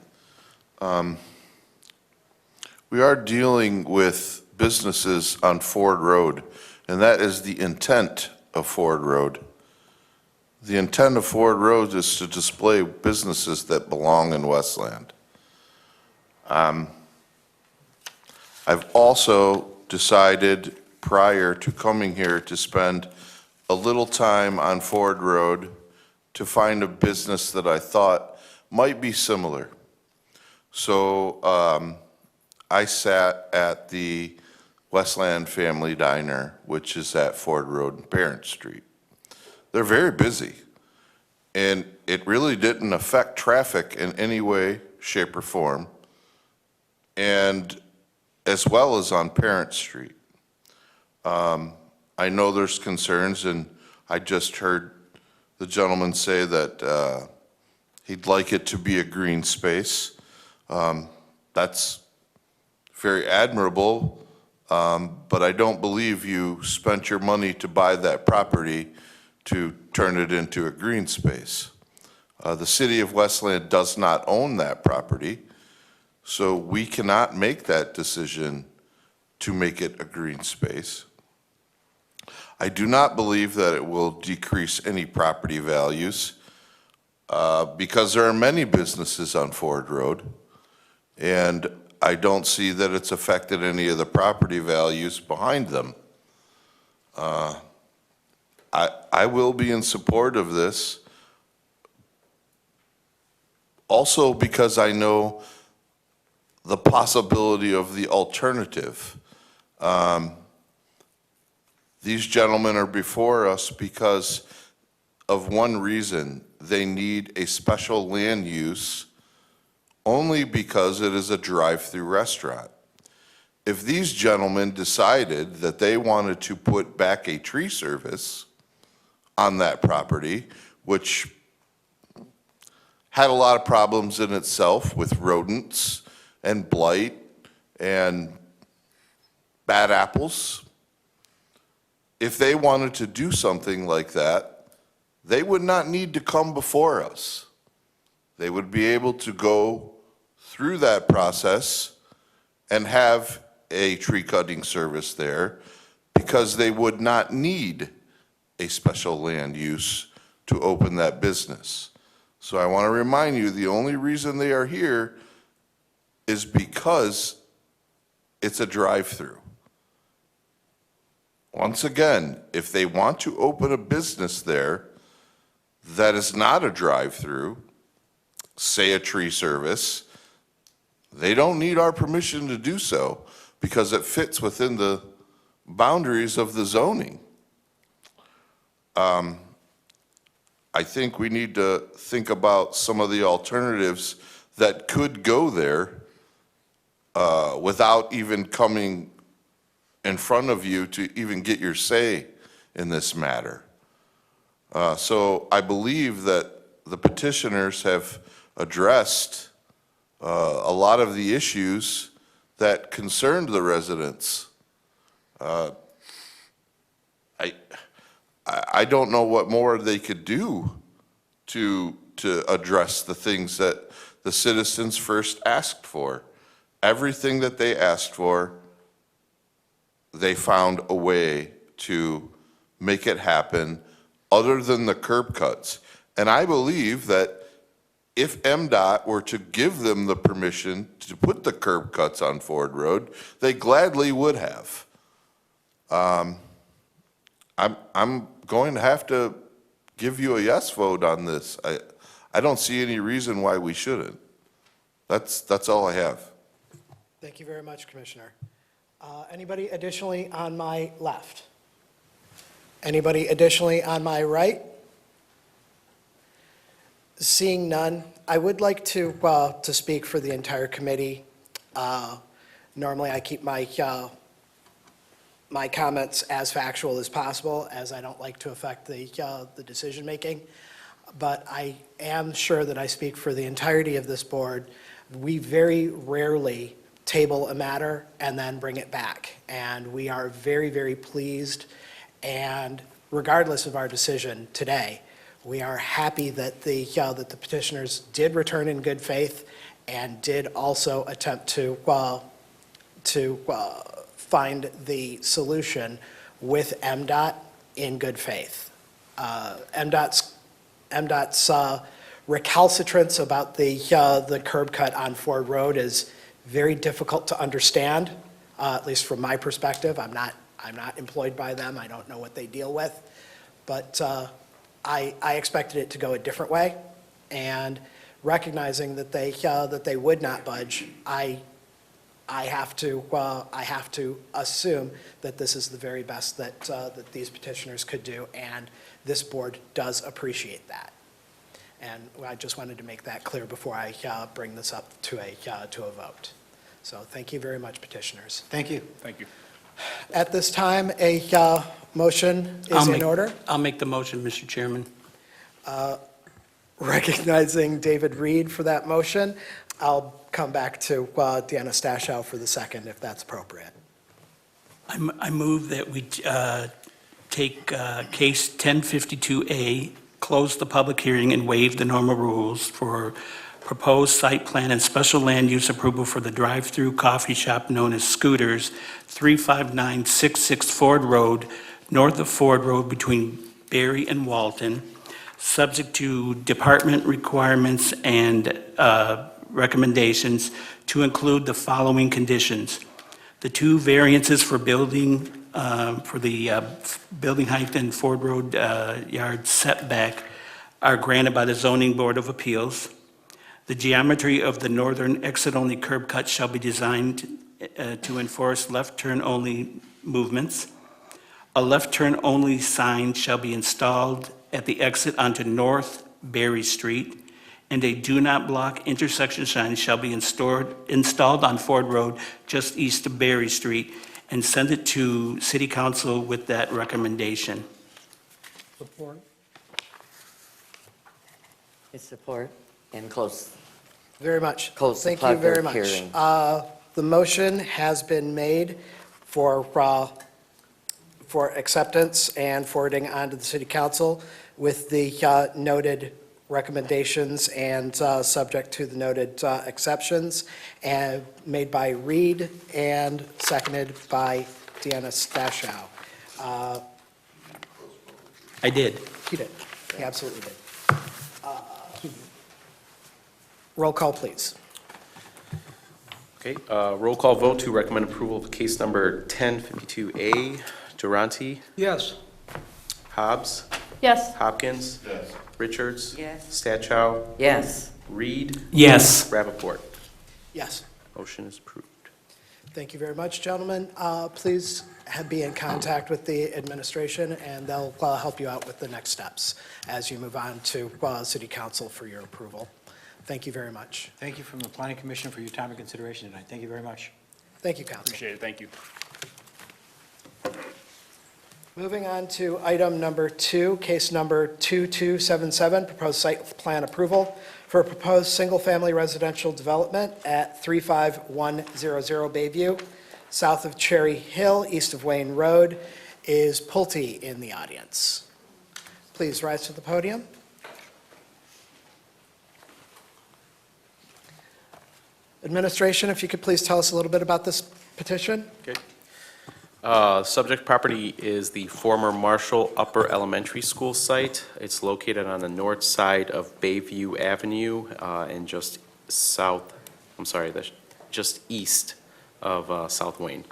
We are dealing with businesses on Ford Road, and that is the intent of Ford Road. The intent of Ford Road is to display businesses that belong in Westland. I've also decided prior to coming here to spend a little time on Ford Road to find a business that I thought might be similar. So I sat at the Westland Family Diner, which is at Ford Road and Parent Street. They're very busy, and it really didn't affect traffic in any way, shape, or form, and as well as on Parent Street. I know there's concerns, and I just heard the gentleman say that he'd like it to be a green space. That's very admirable, but I don't believe you spent your money to buy that property to turn it into a green space. The city of Westland does not own that property, so we cannot make that decision to make it a green space. I do not believe that it will decrease any property values because there are many businesses on Ford Road, and I don't see that it's affected any of the property values behind them. I will be in support of this, also because I know the possibility of the alternative. These gentlemen are before us because of one reason. They need a special land use only because it is a drive-through restaurant. If these gentlemen decided that they wanted to put back a tree service on that property, which had a lot of problems in itself with rodents and blight and bad apples, if they wanted to do something like that, they would not need to come before us. They would be able to go through that process and have a tree cutting service there because they would not need a special land use to open that business. So I want to remind you, the only reason they are here is because it's a drive-through. Once again, if they want to open a business there that is not a drive-through, say a tree service, they don't need our permission to do so because it fits within the boundaries of the zoning. I think we need to think about some of the alternatives that could go there without even coming in front of you to even get your say in this matter. So I believe that the petitioners have addressed a lot of the issues that concerned the residents. I don't know what more they could do to address the things that the citizens first asked for. Everything that they asked for, they found a way to make it happen other than the curb cuts. And I believe that if MDOT were to give them the permission to put the curb cuts on Ford Road, they gladly would have. I'm going to have to give you a yes vote on this. I don't see any reason why we shouldn't. That's all I have. Thank you very much, Commissioner. Anybody additionally on my left? Anybody additionally on my right? Seeing none, I would like to speak for the entire committee. Normally, I keep my comments as factual as possible, as I don't like to affect the decision-making. But I am sure that I speak for the entirety of this board. We very rarely table a matter and then bring it back. And we are very, very pleased, and regardless of our decision today, we are happy that that the petitioners did return in good faith and did also attempt to find the solution with MDOT in good faith. MDOT's recalcitrance about the curb cut on Ford Road is very difficult to understand, at least from my perspective. I'm not employed by them. I don't know what they deal with, but I expected it to go a different way, and recognizing that they would not budge, I have to assume that this is the very best that these petitioners could do, and this board does appreciate that. And I just wanted to make that clear before I bring this up to a vote. So thank you very much, petitioners. Thank you. Thank you. At this time, a motion is in order. I'll make the motion, Mr. Chairman. Recognizing David Reed for that motion, I'll come back to Deanna Stashow for the second, if that's appropriate. I move that we take case 1052A, close the public hearing and waive the normal rules for proposed site plan and special land use approval for the drive-through coffee shop known as Scooters, 35966 Ford Road, north of Ford Road between Barry and Walton, subject to department requirements and recommendations to include the following conditions. The two variances for building, for the building height and Ford Road yard setback are granted by the Zoning Board of Appeals. The geometry of the northern exit-only curb cut shall be designed to enforce left turn-only movements. A left turn-only sign shall be installed at the exit onto North Berry Street, and a do not block intersection sign shall be installed on Ford Road just east of Berry Street, and send it to City Council with that recommendation. Support. His support and close. Very much. Close the Thank you very public much. hearing. The motion has been made for acceptance and forwarding on to the City Council with the noted recommendations and subject to the noted exceptions, and made by Reed and seconded by Deanna Stashow. I did. He did. He absolutely did. Roll call, please. Okay, roll call vote to recommend approval of case number 1052A. Durante, Yes. Hobbs, Yes. Hopkins, Yes. Richards, Yes. Stachow, Yes. Reed, Yes. Rappaport. Yes. Motion is approved. Thank you very much, gentlemen. Please be in contact with the administration, and they'll help you out with the next steps as you move on to City Council for your approval. Thank you very much. Thank you from the Planning Commission for your time and consideration tonight. Thank you very much. Thank you, Council. Appreciate it. Thank you. Moving on to item number 2, case number 2277, proposed site plan approval for a proposed single-family residential development at 35100 Bayview, south of Cherry Hill, east of Wayne Road. Is Pulte in the audience? Please rise to the podium. Administration, if you could please tell us a little bit about this petition? Okay. Subject property is the former Marshall Upper Elementary School site. It's located on the north side of Bayview Avenue and just east of South Wayne.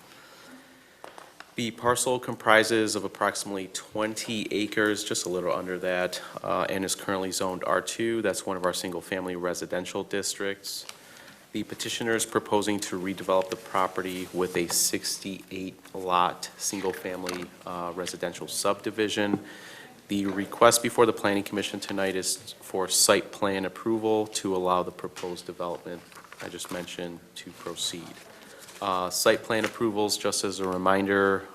The parcel comprises of approximately 20 acres, just a little under that, and is currently zoned R2. That's one of our single-family residential districts. The petitioner is proposing to redevelop the property with a 68-lot, single-family residential subdivision. The request before the Planning Commission tonight is for site plan approval to allow the proposed development I just mentioned to proceed. Site plan approvals, just as a reminder,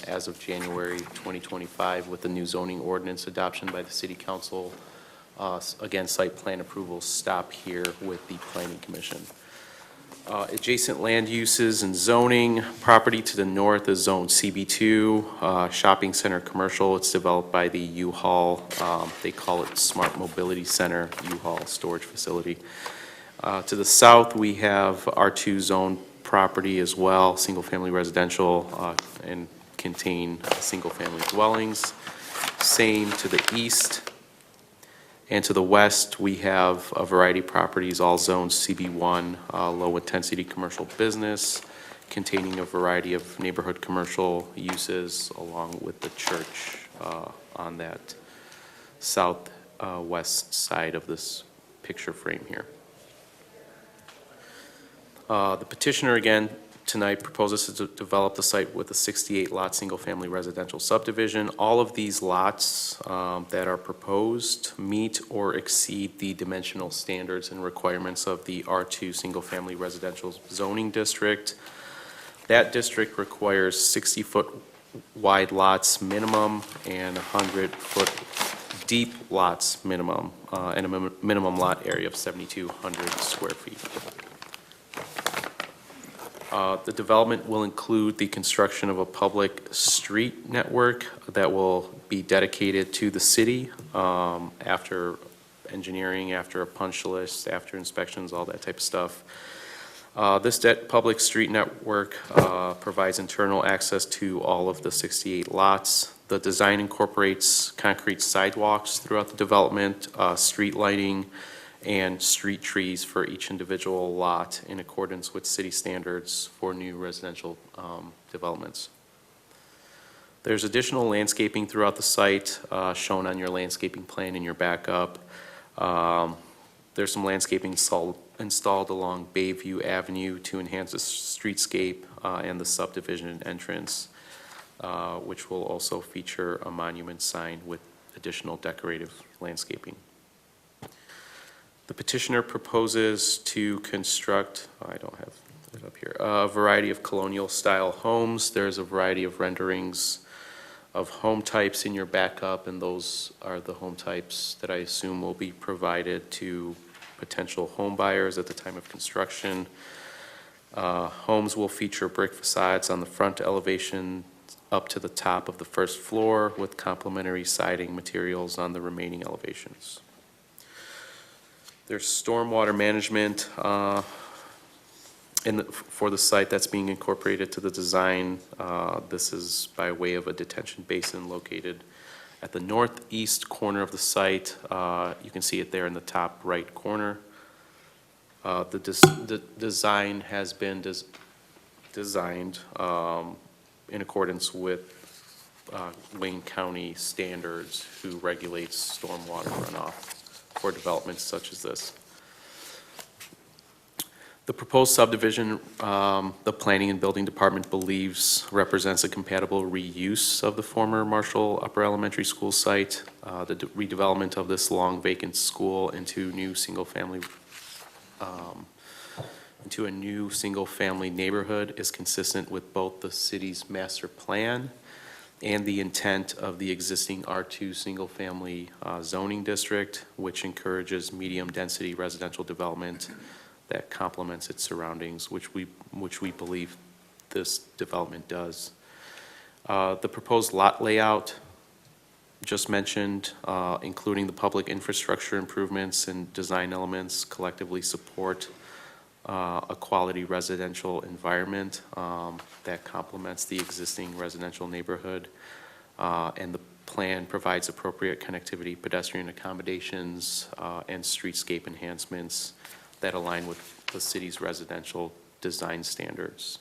as of January 2025, with the new zoning ordinance adoption by the City Council. Again, site plan approvals stop here with the Planning Commission. Adjacent land uses and zoning. Property to the north is zone CB2, shopping center commercial. It's developed by the U-Haul, they call it Smart Mobility Center, U-Haul storage facility. To the south, we have R2 zone property as well, single-family residential, and contain single-family dwellings. Same to the east. And to the west, we have a variety of properties, all zones CB1, low-intensity commercial business, containing a variety of neighborhood commercial uses, along with the church on that southwest side of this picture frame here. The petitioner, again, tonight proposes to develop the site with a 68-lot single-family residential subdivision. All of these lots that are proposed meet or exceed the dimensional standards and requirements of the R2 single-family residential zoning district. That district requires 60-foot wide lots minimum and 100-foot deep lots minimum, and a minimum lot area of 7,200 square feet. The development will include the construction of a public street network that will be dedicated to the city after engineering, after a punch list, after inspections, all that type of stuff. This public street network provides internal access to all of the 68 lots. The design incorporates concrete sidewalks throughout the development, street lighting, and street trees for each individual lot in accordance with city standards for new residential developments. There's additional landscaping throughout the site shown on your landscaping plan in your backup. There's some landscaping installed along Bayview Avenue to enhance the streetscape and the subdivision entrance, which will also feature a monument sign with additional decorative landscaping. The petitioner proposes to construct, I don't have it up here, a variety of colonial-style homes. There's a variety of renderings of home types in your backup, and those are the home types that I assume will be provided to potential home buyers at the time of construction. Homes will feature brick facades on the front elevation up to the top of the first floor with complementary siding materials on the remaining elevations. There's stormwater management for the site that's being incorporated to the design. This is by way of a detention basin located at the northeast corner of the site. You can see it there in the top right corner. The design has been designed in accordance with Wayne County standards, who regulates stormwater runoff for developments such as this. The proposed subdivision, the Planning and Building Department believes represents a compatible reuse of the former Marshall Upper Elementary School site. The redevelopment of this long vacant school into a new single-family neighborhood is consistent with both the city's master plan and the intent of the existing R2 single-family zoning district, which encourages medium-density residential development that complements its surroundings, which we believe this development does. The proposed lot layout just mentioned, including the public infrastructure improvements and design elements, collectively support a quality residential environment that complements the existing residential neighborhood. And the plan provides appropriate connectivity, pedestrian accommodations, and streetscape enhancements that align with the city's residential design standards.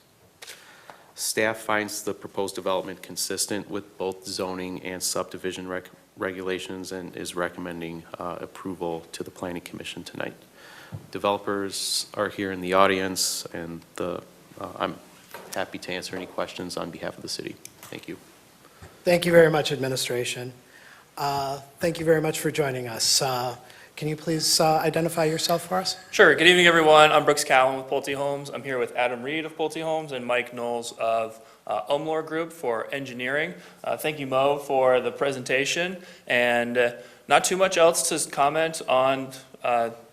Staff finds the proposed development consistent with both zoning and subdivision regulations and is recommending approval to the Planning Commission tonight. Developers are here in the audience, and I'm happy to answer any questions on behalf of the city. Thank you. Thank you very much, administration. Thank you very much for joining us. Can you please identify yourself for us? Sure. Good evening, everyone. I'm Brooks Cowan with Pulte Homes. I'm here with Adam Reed of Pulte Homes and Mike Knowles of Umlor Group for engineering. Thank you, Mo, for the presentation. And not too much else to comment on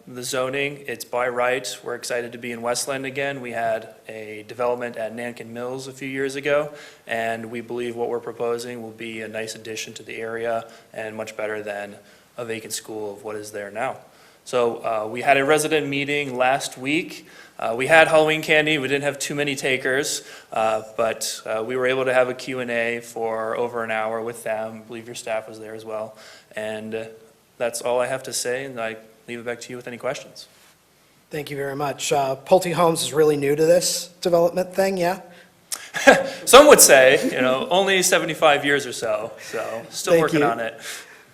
the zoning. It's by right. We're excited to be in Westland again. We had a development at Nankin Mills a few years ago, and we believe what we're proposing will be a nice addition to the area and much better than a vacant school of what is there now. So we had a resident meeting last week. We had Halloween candy. We didn't have too many takers, but we were able to have a Q&A for over an hour with them. I believe your staff was there as well. And that's all I have to say, and I leave it back to you with any questions. Thank you very much. Pulte Homes is really new to this development thing, yeah? Some would say, only 75 years or so still Thank working you. on it.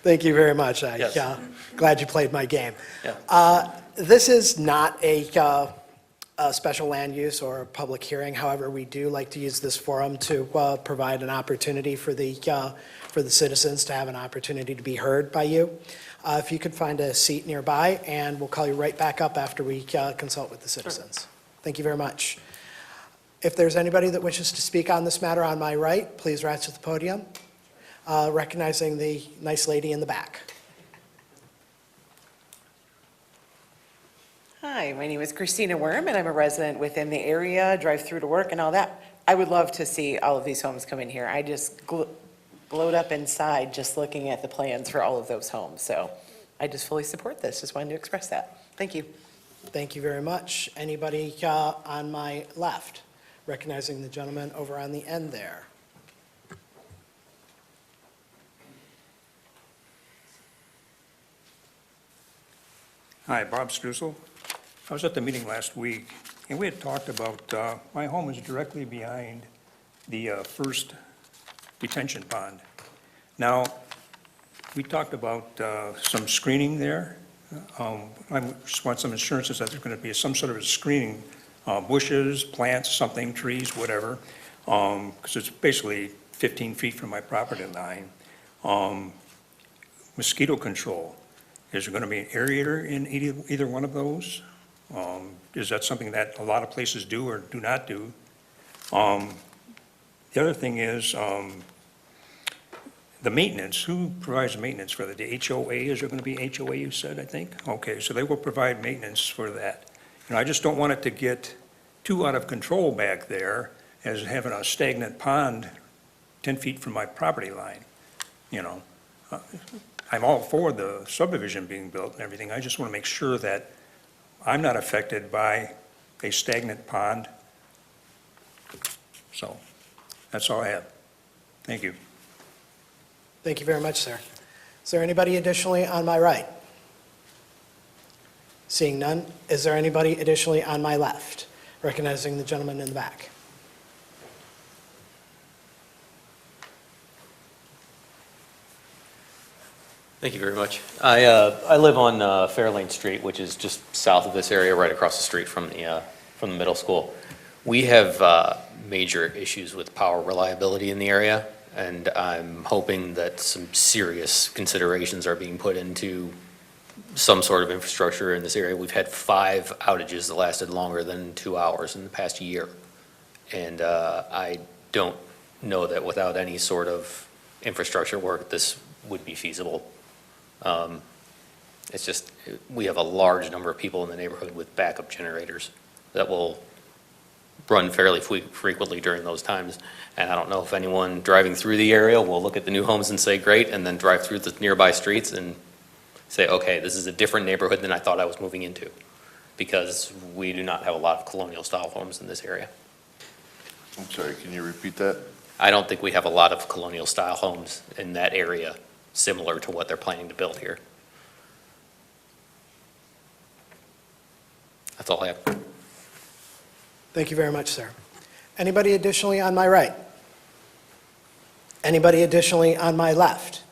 Thank you very much. Yes. Glad you played my game. Yeah. This is not a special land use or a public hearing. However, we do like to use this forum to provide an opportunity for the citizens to have an opportunity to be heard by you. If you could find a seat nearby, and we'll call you right back up after we consult with the citizens. Sure. Thank you very much. If there's anybody that wishes to speak on this matter on my right, please rise to the podium, recognizing the nice lady in the back. Hi, my name is Christina Worm, and I'm a resident within the area, drive through to work and all that. I would love to see all of these homes come in here. I just glowed up inside just looking at the plans for all of those homes. So I just fully support this. Just wanted to express that. Thank you. Thank you very much. Anybody on my left, recognizing the gentleman over on the end there. Hi, Bob Strussel. I was at the meeting last week, and we had talked about, my home is directly behind the first detention pond. Now, we talked about some screening there. I just want some assurances that there's going to be some sort of a screening, bushes, plants, something, trees, whatever, because it's basically 15 feet from my property line. Mosquito control. Is there going to be an aerator in either one of those? Is that something that a lot of places do or do not do? The other thing is the maintenance. Who provides maintenance for that? The HOA? Is there going to be HOA, you said, I think? Okay, so they will provide maintenance for that. I just don't want it to get too out of control back there as having a stagnant pond 10 feet from my property line, I'm all for the subdivision being built and everything. I just want to make sure that I'm not affected by a stagnant pond. So that's all I have. Thank you. Thank you very much, sir. Is there anybody additionally on my right? Seeing none, is there anybody additionally on my left? Recognizing the gentleman in the back. Thank you very much. I live on Fairlane Street, which is just south of this area, right across the street from the middle school. We have major issues with power reliability in the area, and I'm hoping that some serious considerations are being put into some sort of infrastructure in this area. We've had 5 outages that lasted longer than 2 hours in the past year, and I don't know that without any sort of infrastructure work, this would be feasible. It's just, we have a large number of people in the neighborhood with backup generators that will run fairly frequently during those times. And I don't know if anyone driving through the area will look at the new homes and say, great, and then drive through the nearby streets and say, okay, this is a different neighborhood than I thought I was moving into. because we do not have a lot of colonial-style homes in this area. I'm sorry, can you repeat that? I don't think we have a lot of colonial-style homes in that area, similar to what they're planning to build here. That's all I have. Thank you very much, sir. Anybody additionally on my right? Anybody additionally on my left?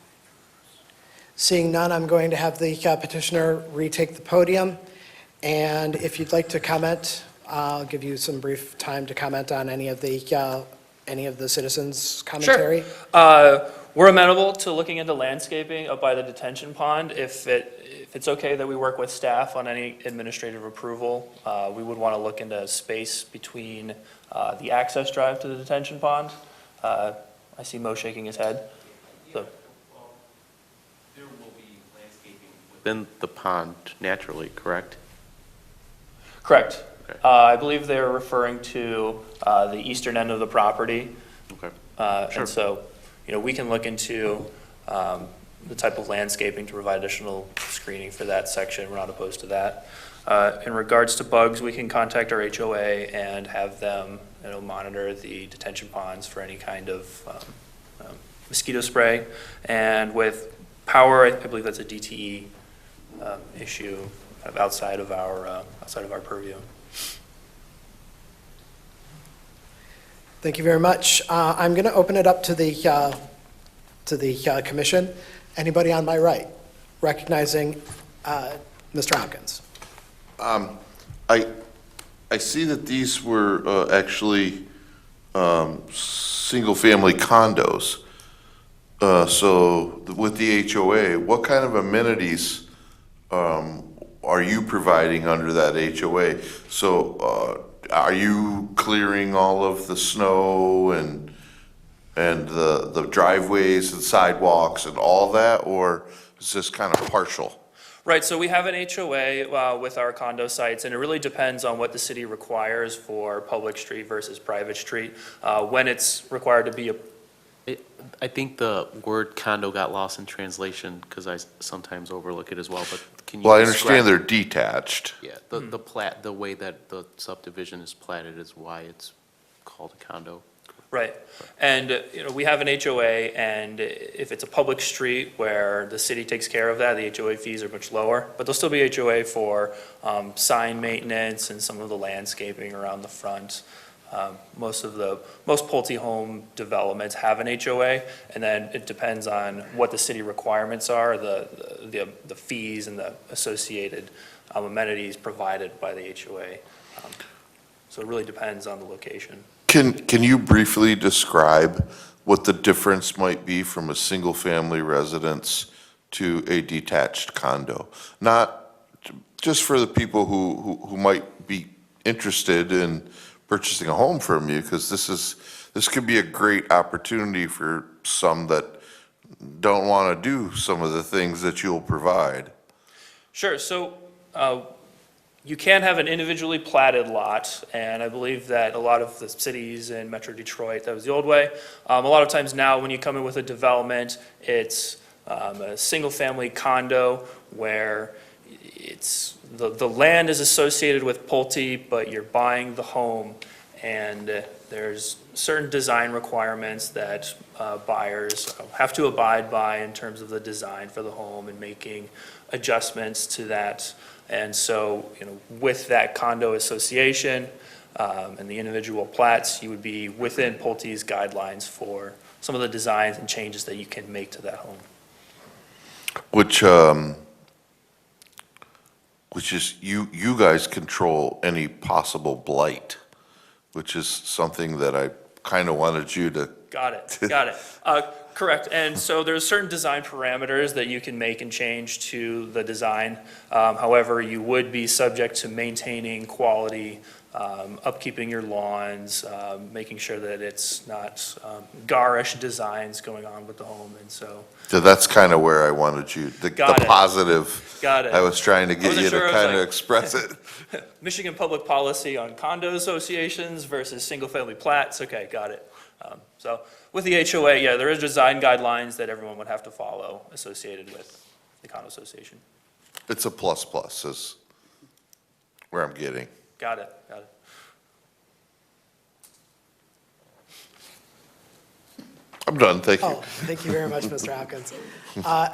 Seeing none, I'm going to have the petitioner retake the podium. And if you'd like to comment, I'll give you some brief time to comment on any of the citizens' commentary. Sure. We're amenable to looking into landscaping up by the detention pond. If it's okay that we work with staff on any administrative approval, we would want to look into space between the access drive to the detention pond. I see Mo shaking his head. So. There will be landscaping within the pond naturally, correct? Correct. Okay. I believe they're referring to the eastern end of the property. Okay. Sure. And so, we can look into the type of landscaping to provide additional screening for that section. We're not opposed to that. In regards to bugs, we can contact our HOA and have them, monitor the detention ponds for any kind of mosquito spray. And with power, I believe that's a DTE issue kind of outside of our purview. Thank you very much. I'm going to open it up to the commission. Anybody on my right? Recognizing Mr. Hopkins. I see that these were actually single-family condos. So with the HOA, what kind of amenities are you providing under that HOA? So are you clearing all of the snow and the driveways and sidewalks and all that, or is this kind of partial? Right, so we have an HOA with our condo sites, and it really depends on what the city requires for public street versus private street. When it's required to be I think the word condo got lost in translation because I sometimes overlook it as well, but can you? Well, I describe- understand they're detached. Yeah, the plat, the way that the subdivision is platted is why it's called a condo. Right, and, we have an HOA, and if it's a public street where the city takes care of that, the HOA fees are much lower, but there'll still be HOA for sign maintenance and some of the landscaping around the front. Most Pulte home developments have an HOA, and then it depends on what the city requirements are, the fees and the associated amenities provided by the HOA. So it really depends on the location. Can you briefly describe what the difference might be from a single-family residence to a detached condo? Not just for the people who might be interested in purchasing a home from you, because this could be a great opportunity for some that don't want to do some of the things that you'll provide. Sure, so you can have an individually platted lot, and I believe that a lot of the cities in Metro Detroit, that was the old way. A lot of times now, when you come in with a development, it's a single-family condo where it's the land is associated with Pulte, but you're buying the home, and there's certain design requirements that buyers have to abide by in terms of the design for the home and making adjustments to that. And so, with that condo association and the individual plats, you would be within Pulte's guidelines for some of the designs and changes that you can make to that home. Which is, you guys control any possible blight, which is something that I kind of wanted you to. Got it. Correct, and so there's certain design parameters that you can make and change to the design. However, you would be subject to maintaining quality, upkeeping your lawns, making sure that it's not garish designs going on with the home, and so. So that's kind of where I wanted you, the positive. Got it. I was trying to get you to kind of express it. Michigan public policy on condo associations versus single-family plats, okay, got it. So with the HOA, yeah, there is design guidelines that everyone would have to follow associated with the condo association. It's a plus, as where I'm getting. Got it, got it. I'm done, thank you. Oh, thank you very much, Mr. Hopkins.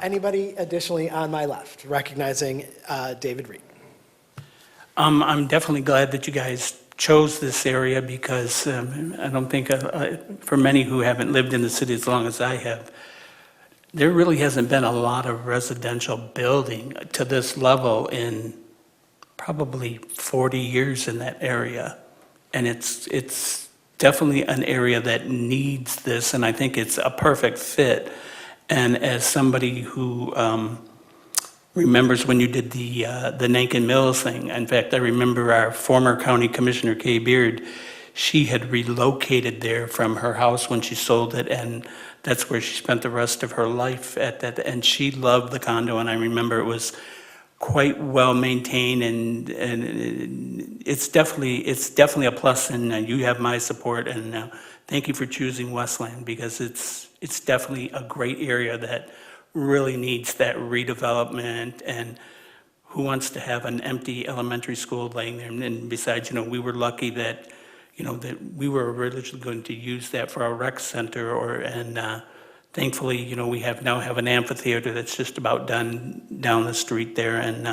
Anybody additionally on my left, recognizing David Reed? I'm definitely glad that you guys chose this area because I don't think, for many who haven't lived in the city as long as I have, there really hasn't been a lot of residential building to this level in probably 40 years in that area. And it's definitely an area that needs this, and I think it's a perfect fit. And as somebody who remembers when you did the Nankin Mills thing, in fact, I remember our former county commissioner, Kay Beard, she had relocated there from her house when she sold it, and that's where she spent the rest of her life at that, and she loved the condo, and I remember it was quite well maintained, and it's definitely a plus, and you have my support, and thank you for choosing Westland, because it's definitely a great area that really needs that redevelopment, and who wants to have an empty elementary school laying there? And besides, we were lucky that, that we were originally going to use that for our rec center, and thankfully, we now have an amphitheater that's just about done down the street there, and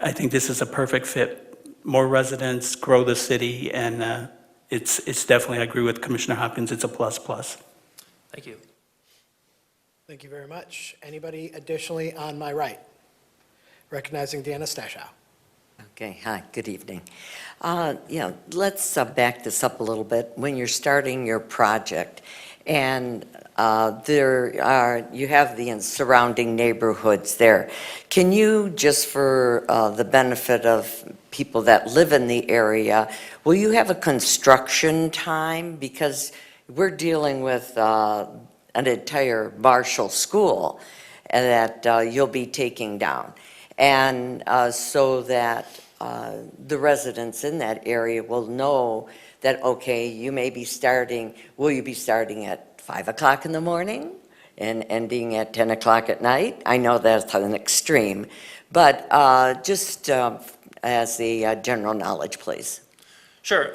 I think this is a perfect fit. More residents, grow the city, and it's definitely, I agree with Commissioner Hopkins, it's a plus. Thank you. Thank you very much. Anybody additionally on my right? Recognizing Deanna Stashow. Okay, hi, good evening. Let's back this up a little bit. When you're starting your project, and you have the surrounding neighborhoods there, can you, just for the benefit of people that live in the area, will you have a construction time? Because we're dealing with an entire Marshall school that you'll be taking down. And so that the residents in that area will know that, okay, will you be starting at 5 o'clock in the morning and ending at 10 o'clock at night? I know that's an extreme, but just as a general knowledge, please. Sure.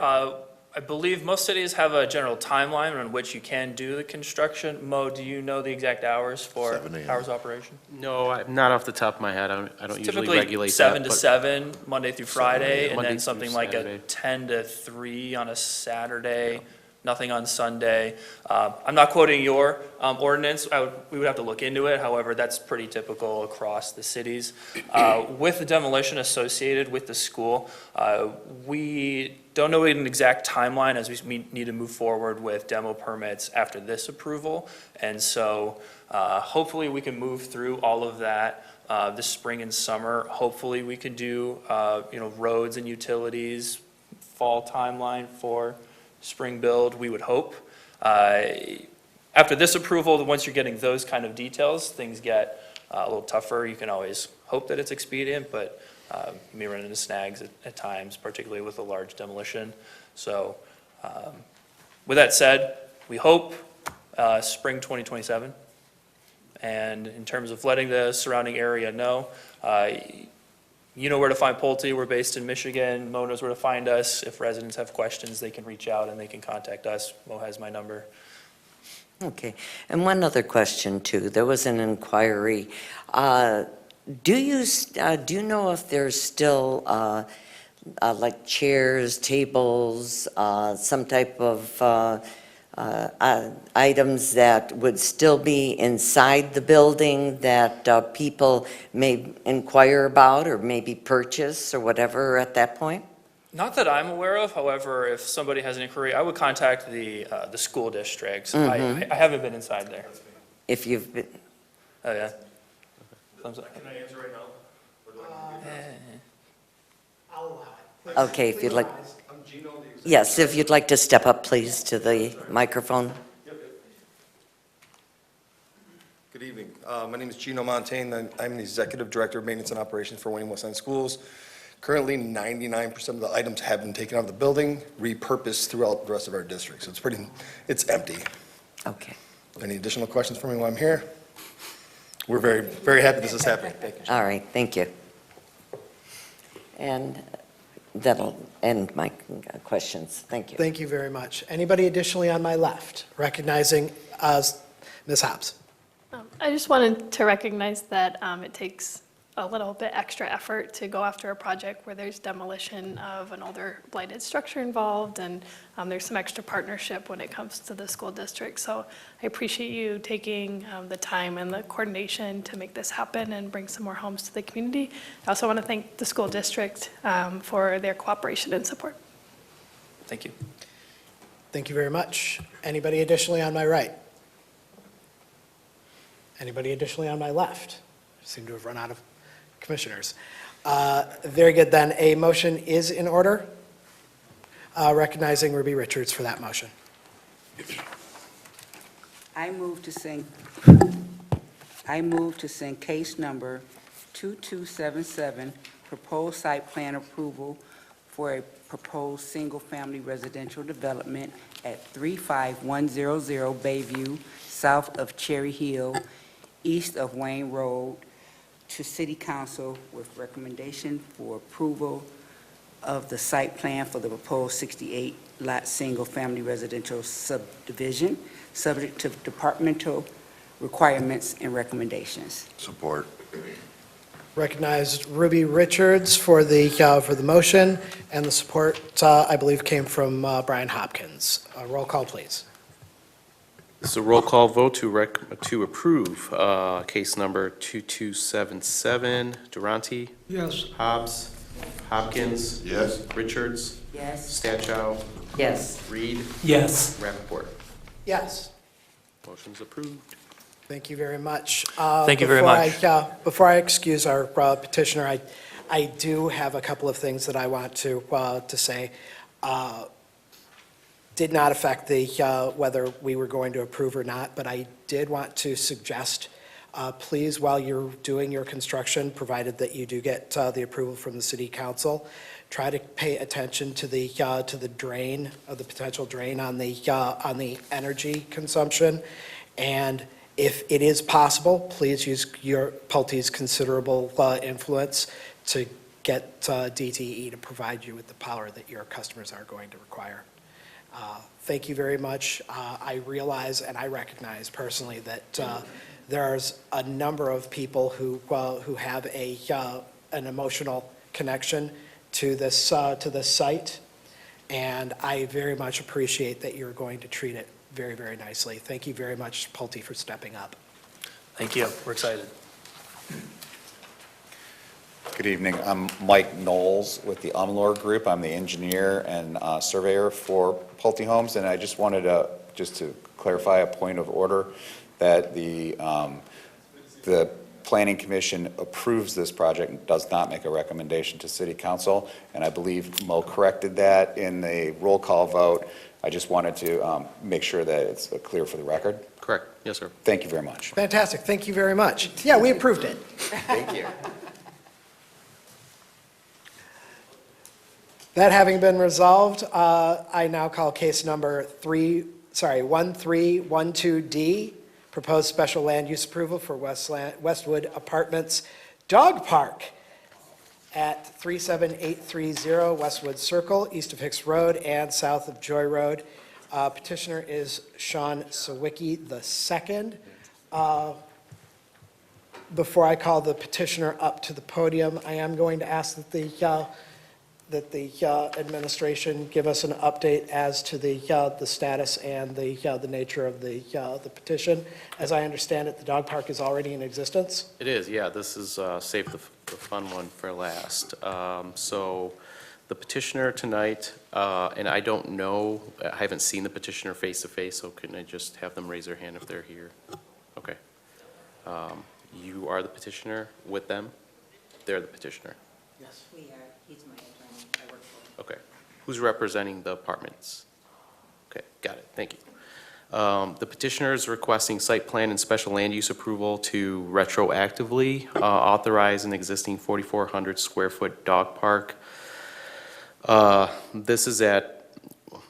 I believe most cities have a general timeline on which you can do the construction. Mo, do you know the exact hours for 7 a.m. hours of operation? No, not off the top of my head. I don't usually regulate that. Typically 7 to but 7, Monday through Friday, and Monday then through something like a Saturday. 10 to 3 on a Saturday, nothing on Sunday. I'm not quoting your ordinance. We would have to look into it. However, that's pretty typical across the cities. With the demolition associated with the school, we don't know an exact timeline as we need to move forward with demo permits after this approval. And so hopefully we can move through all of that this spring and summer. Hopefully we can do roads and utilities, fall timeline for spring build, we would hope. After this approval, once you're getting those kind of details, things get a little tougher. You can always hope that it's expedient, but you may run into snags at times, particularly with a large demolition. So with that said, we hope spring 2027. And in terms of letting the surrounding area know, you know where to find Pulte. We're based in Michigan. Mo knows where to find us. If residents have questions, they can reach out and they can contact us. Mo has my number. Okay, and one other question too. There was an inquiry. Do you know if there's still like chairs, tables, some type of items that would still be inside the building that people may inquire about or maybe purchase or whatever at that point? Not that I'm aware of. However, if somebody has an inquiry, I would contact the school districts. Mhm. I haven't been inside there. If you've been, Oh, yeah. Can I answer right now? I'll allow it. okay, if you'd like, I'm Gino, the executive. yes, if you'd like to step up, please, to the microphone. Good evening. My name is Gino Montaigne. I'm the Executive Director of Maintenance and Operations for Wayne Westland Schools. Currently, 99% of the items have been taken out of the building, repurposed throughout the rest of our district. So it's empty. Okay. Any additional questions for me while I'm here? We're very, very happy this is happening. Thank you. All right, thank you. And that'll end my questions. Thank you. Thank you very much. Anybody additionally on my left? Recognizing Ms. Hobbs. I just wanted to recognize that it takes a little bit extra effort to go after a project where there's demolition of an older blighted structure involved, and there's some extra partnership when it comes to the school district. So I appreciate you taking the time and the coordination to make this happen and bring some more homes to the community. I also want to thank the school district for their cooperation and support. Thank you. Thank you very much. Anybody additionally on my right? Anybody additionally on my left? I seem to have run out of commissioners. Very good, then. A motion is in order. Recognizing Ruby Richards for that motion. I move to send case number 2277, proposed site plan approval for a proposed single-family residential development at 35100 Bayview, south of Cherry Hill, east of Wayne Road, to City Council with recommendation for approval of the site plan for the proposed 68-lot single-family residential subdivision, subject to departmental requirements and recommendations. Support. Recognize Ruby Richards for the motion, and the support, I believe, came from Brian Hopkins. Roll call, please. This is a roll call vote to approve case number 2277. Durante? Yes. Hobbs? Hopkins? Yes. Richards? Yes. Stachow? Yes. Reed? Yes. Rappaport? Yes. Motion's approved. Thank you very much. Thank you very much. Before I excuse our petitioner, I do have a couple of things that I want to say. Did not affect whether we were going to approve or not, but I did want to suggest, please, while you're doing your construction, provided that you do get the approval from the city council, try to pay attention to the drain, of the potential drain on the energy consumption. And if it is possible, please use your Pulte's considerable influence to get DTE to provide you with the power that your customers are going to require. Thank you very much. I realize and I recognize personally that there's a number of people who have an emotional connection to this site, and I very much appreciate that you're going to treat it very, very nicely. Thank you very much, Pulte, for stepping up. Thank you. We're excited. Good evening. I'm Mike Knowles with the Umlor Group. I'm the engineer and surveyor for Pulte Homes, and I just wanted to clarify a point of order that the Planning Commission approves this project and does not make a recommendation to City Council, and I believe Mo corrected that in the roll call vote. I just wanted to make sure that it's clear for the record. Correct. Yes, sir. Thank you very much. Fantastic. Thank you very much. Yeah, we approved it. Thank you. That having been resolved, I now call case number 1312D, proposed special land use approval for Westwood Apartments Dog Park at 37830 Westwood Circle, east of Hicks Road and south of Joy Road. Petitioner is Sean Sawicki II. Before I call the petitioner up to the podium, I am going to ask that the administration give us an update as to the status and the nature of the petition. As I understand it, the dog park is already in existence. It is, yeah. This is save the fun one for last. So the petitioner tonight, and I don't know, I haven't seen the petitioner face to face, so couldn't I just have them raise their hand if they're here? Okay. You are the petitioner with them? They're the petitioner? Yes. We are. He's my attorney. I work for him. Okay. Who's representing the apartments? Okay, got it. Thank you. The petitioner is requesting site plan and special land use approval to retroactively authorize an existing 4,400 square foot dog park. This is at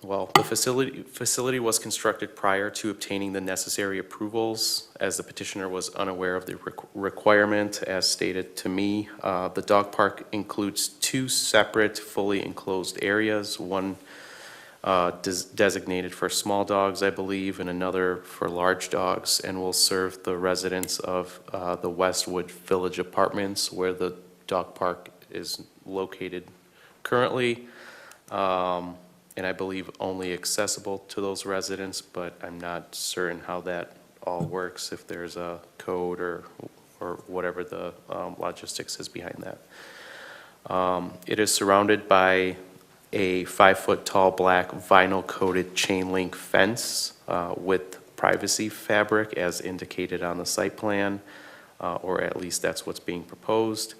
Well, the facility was constructed prior to obtaining the necessary approvals, as the petitioner was unaware of the requirement, as stated to me. The dog park includes 2 separate, fully enclosed areas, one designated for small dogs, I believe, and another for large dogs, and will serve the residents of the Westwood Village Apartments, where the dog park is located currently. And I believe only accessible to those residents, but I'm not certain how that all works, if there's a code or whatever the logistics is behind that. It is surrounded by a 5-foot-tall black vinyl-coated chain link fence with privacy fabric as indicated on the site plan, or at least that's what's being proposed.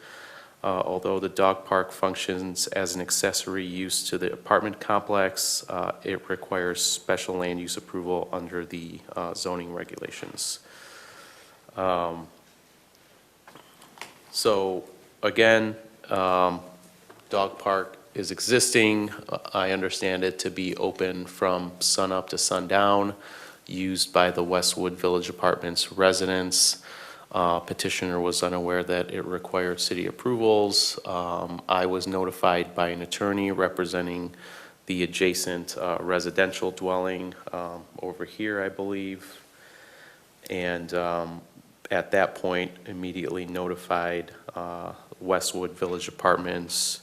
Although the dog park functions as an accessory use to the apartment complex, it requires special land use approval under the zoning regulations. So again, dog park is existing. I understand it to be open from sunup to sundown, used by the Westwood Village Apartments residents. Petitioner was unaware that it required city approvals. I was notified by an attorney representing the adjacent residential dwelling over here, I believe. And at that point, immediately notified Westwood Village Apartments,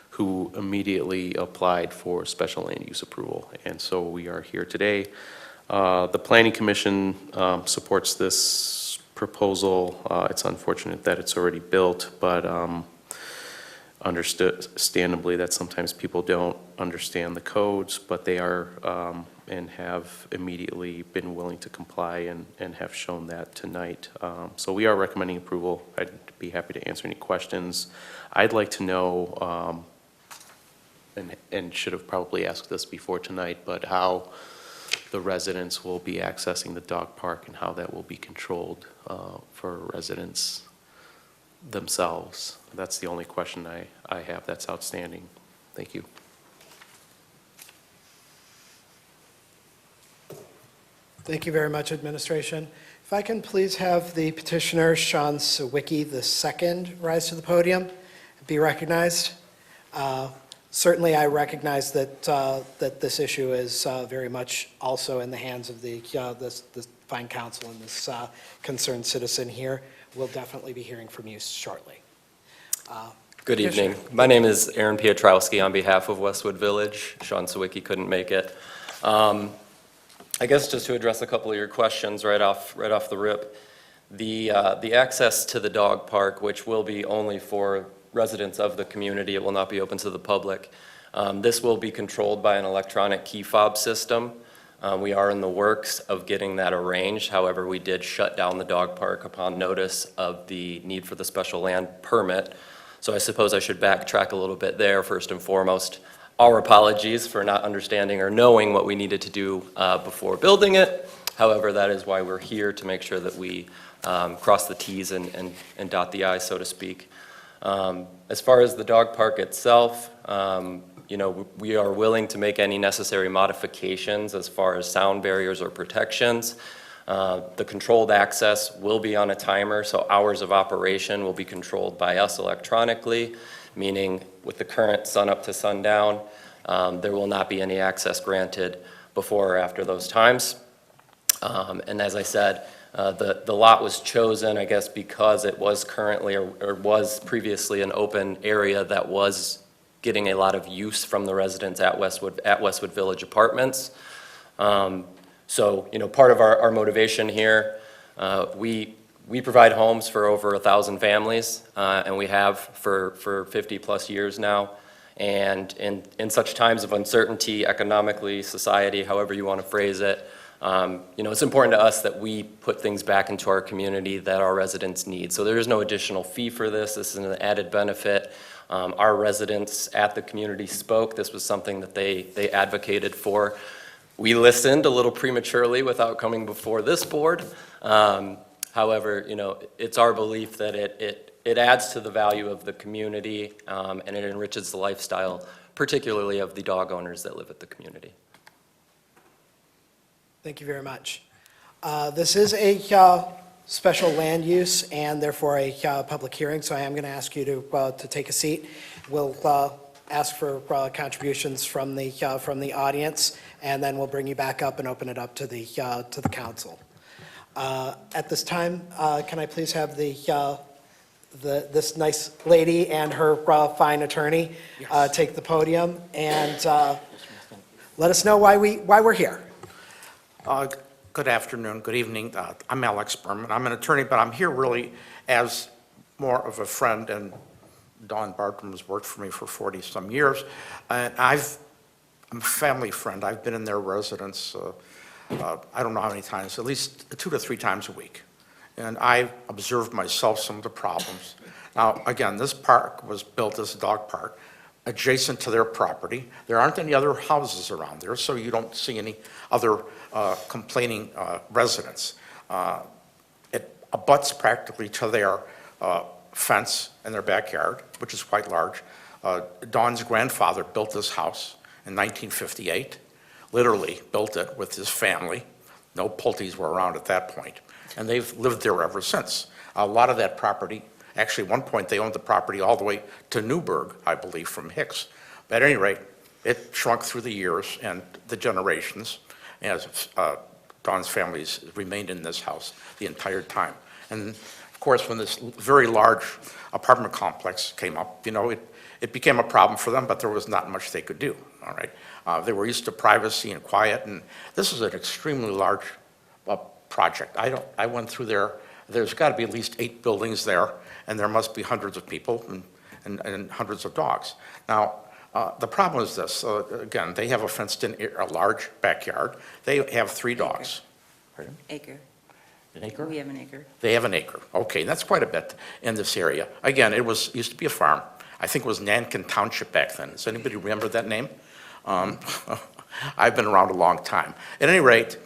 who immediately applied for special land use approval. And so we are here today. The Planning Commission supports this proposal. It's unfortunate that it's already built, but understandably that sometimes people don't understand the codes, but they are and have immediately been willing to comply and have shown that tonight. So we are recommending approval. I'd be happy to answer any questions. I'd like to know, and should have probably asked this before tonight, but how the residents will be accessing the dog park and how that will be controlled for residents themselves. That's the only question I have that's outstanding. Thank you. Thank you very much, administration. If I can please have the petitioner, Sean Sawicki II, rise to the podium and be recognized. Certainly, I recognize that that this issue is very much also in the hands of the this fine council and this concerned citizen here. We'll definitely be hearing from you shortly. Good evening. My name is Aaron Piotrowski on behalf of Westwood Village. Sean Sawicki couldn't make it. I guess just to address a couple of your questions right off the rip, the access to the dog park, which will be only for residents of the community, it will not be open to the public. This will be controlled by an electronic key fob system. We are in the works of getting that arranged. However, we did shut down the dog park upon notice of the need for the special land permit. So I suppose I should backtrack a little bit there. First and foremost, our apologies for not understanding or knowing what we needed to do before building it. However, that is why we're here, to make sure that we cross the T's and dot the I's, so to speak. As far as the dog park itself, we are willing to make any necessary modifications as far as sound barriers or protections. The controlled access will be on a timer, so hours of operation will be controlled by us electronically, meaning with the current sunup to sundown, there will not be any access granted before or after those times. And as I said, the lot was chosen, I guess, because it was currently or was previously an open area that was getting a lot of use from the residents at Westwood Village Apartments. So, part of our motivation here, we provide homes for over 1,000 families, and we have for 50 plus years now. And in such times of uncertainty, economically, society, however you want to phrase it, it's important to us that we put things back into our community that our residents need. So there is no additional fee for this. This is an added benefit. Our residents at the community spoke. This was something that they advocated for. We listened a little prematurely without coming before this board. However, it's our belief that it adds to the value of the community, and it enriches the lifestyle, particularly of the dog owners that live at the community. Thank you very much. This is a special land use and therefore a public hearing, so I am going to ask you to take a seat. We'll ask for contributions from the audience, and then we'll bring you back up and open it up to the council. At this time, can I please have this nice lady and her fine attorney take the podium and let us know why we're here. Good afternoon, good evening. I'm Alex Berman. I'm an attorney, but I'm here really as more of a friend, and Dawn Bartram's worked for me for 40-some years. And I'm a family friend. I've been in their residence, I don't know how many times, at least 2 to 3 times a week. And I've observed myself some of the problems. Now, again, this park was built as a dog park adjacent to their property. There aren't any other houses around there, so you don't see any other complaining residents. It abuts practically to their fence in their backyard, which is quite large. Dawn's grandfather built this house in 1958, literally built it with his family. No Pulteys were around at that point, and they've lived there ever since. A lot of that property, actually at one point they owned the property all the way to Newburgh, I believe, from Hicks. But at any rate, it shrunk through the years and the generations, as Dawn's family's remained in this house the entire time. And of course, when this very large apartment complex came up, you know, it became a problem for them, but there was not much they could do, all right? They were used to privacy and quiet, and this is an extremely large project. I went through there. There's got to be at least 8 buildings there, and there must be hundreds of people and hundreds of dogs. Now, the problem is this. Again, they have a fenced-in, a large backyard. They have 3 dogs. Pardon? Acre. An acre? We have an acre. They have an acre. Okay, that's quite a bit in this area. Again, it used to be a farm. I think it was Nankin Township back then. Does anybody remember that name? I've been around a long time. At any rate,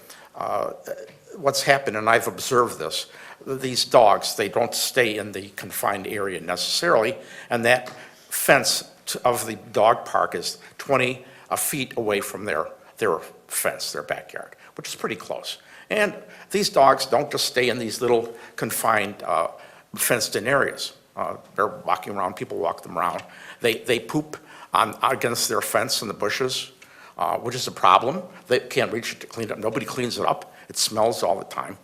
what's happened, and I've observed this, these dogs, they don't stay in the confined area necessarily, and that fence of the dog park is 20 feet away from their fence, their backyard, which is pretty close. And these dogs don't just stay in these little confined fenced-in areas. They're walking around, people walk them around. They poop against their fence in the bushes, which is a problem. They can't reach it to clean it up. Nobody cleans it up. It smells all the time.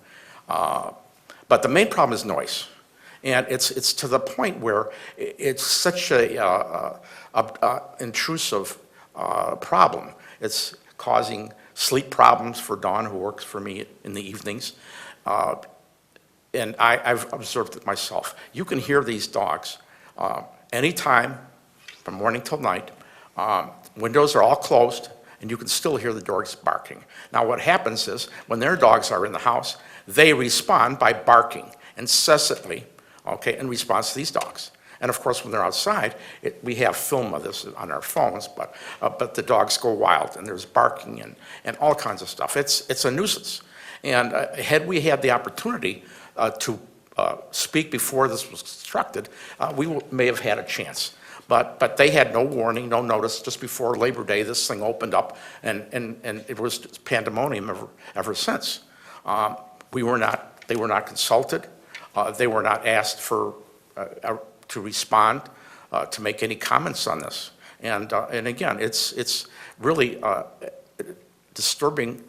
But the main problem is noise. And it's to the point where it's such a intrusive problem. It's causing sleep problems for Dawn, who works for me in the evenings. And I've observed it myself. You can hear these dogs anytime, from morning till night. Windows are all closed, and you can still hear the dogs barking. Now, what happens is, when their dogs are in the house, they respond by barking incessantly, okay, in response to these dogs. And of course, when they're outside, we have film of this on our phones, but the dogs go wild, and there's barking and all kinds of stuff. It's a nuisance. And had we had the opportunity to speak before this was constructed, we may have had a chance. But they had no warning, no notice. Just before Labor Day, this thing opened up, and it was pandemonium ever since. They were not consulted. They were not asked to respond, to make any comments on this. And again, it's really disturbing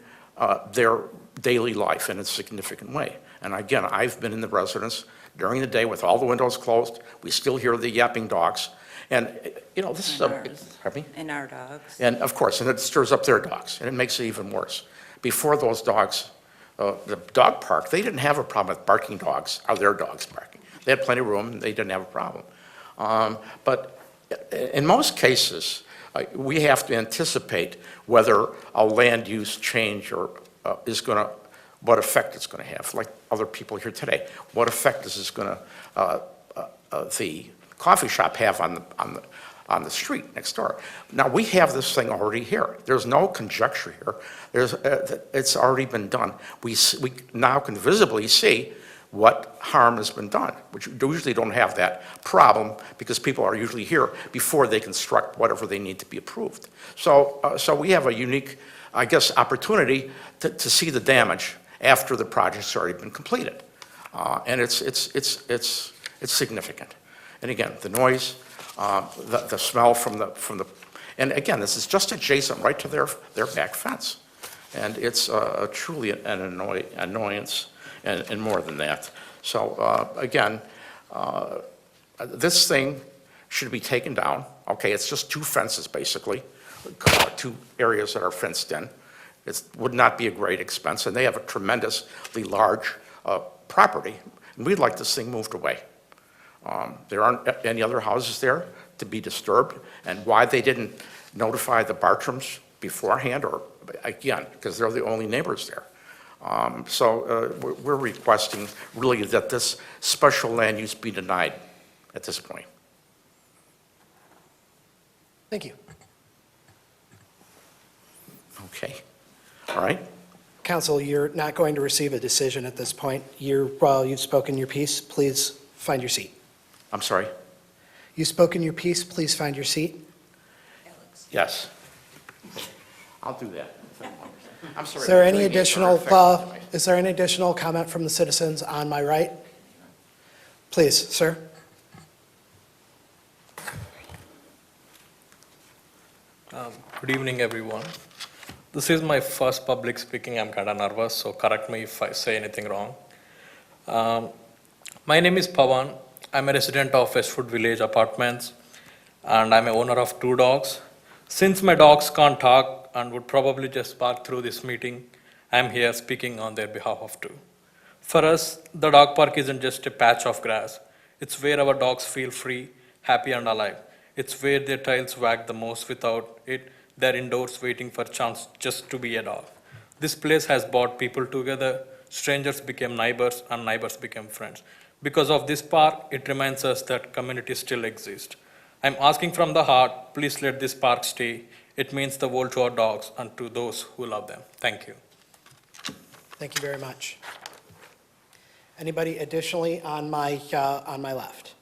their daily life in a significant way. And again, I've been in the residence during the day with all the windows closed. We still hear the yapping dogs. And, you know, this is pardon me? And our dogs. And of course, and it stirs up their dogs, and it makes it even worse. Before those dogs, the dog park, they didn't have a problem with barking dogs, or their dogs barking. They had plenty of room, and they didn't have a problem. But in most cases, we have to anticipate whether a land use change is going to, what effect it's going to have. Like other people here today, what effect is this going to, the coffee shop have on the street next door? Now, we have this thing already here. There's no conjecture here. It's already been done. We now can visibly see what harm has been done, which you usually don't have that problem because people are usually here before they construct whatever they need to be approved. So we have a unique I guess, opportunity to see the damage after the project's already been completed. And it's significant. And again, the noise, the smell from the, and again, this is just adjacent right to their back fence. And it's truly an annoyance and more than that. So again, this thing should be taken down. Okay, it's just two fences, basically, two areas that are fenced in. It would not be a great expense, and they have a tremendously large property, and we'd like this thing moved away. There aren't any other houses there to be disturbed, and why they didn't notify the Bartrams beforehand, or again, because they're the only neighbors there. So we're requesting really that this special land use be denied at this point. Thank you. Okay, all right. Council, you're not going to receive a decision at this point. While you've spoken your piece, please find your seat. I'm sorry? You've spoken your piece, please find your seat. Yes. I'll do that. I'm sorry. Is there any additional comment from the citizens on my right? Please, sir. Good evening, everyone. This is my first public speaking. I'm kind of nervous, so correct me if I say anything wrong. My name is Pawan. I'm a resident of Westwood Village Apartments, and I'm an owner of 2 dogs. Since my dogs can't talk and would probably just bark through this meeting, I'm here speaking on their behalf of 2. For us, the dog park isn't just a patch of grass. It's where our dogs feel free, happy, and alive. It's where their tails wag the most. Without it, they're indoors waiting for a chance just to be a dog. This place has brought people together. Strangers became neighbors, and neighbors became friends. Because of this park, it reminds us that community still exists. I'm asking from the heart, please let this park stay. It means the world to our dogs and to those who love them. Thank you. Thank you very much. Anybody additionally on my left?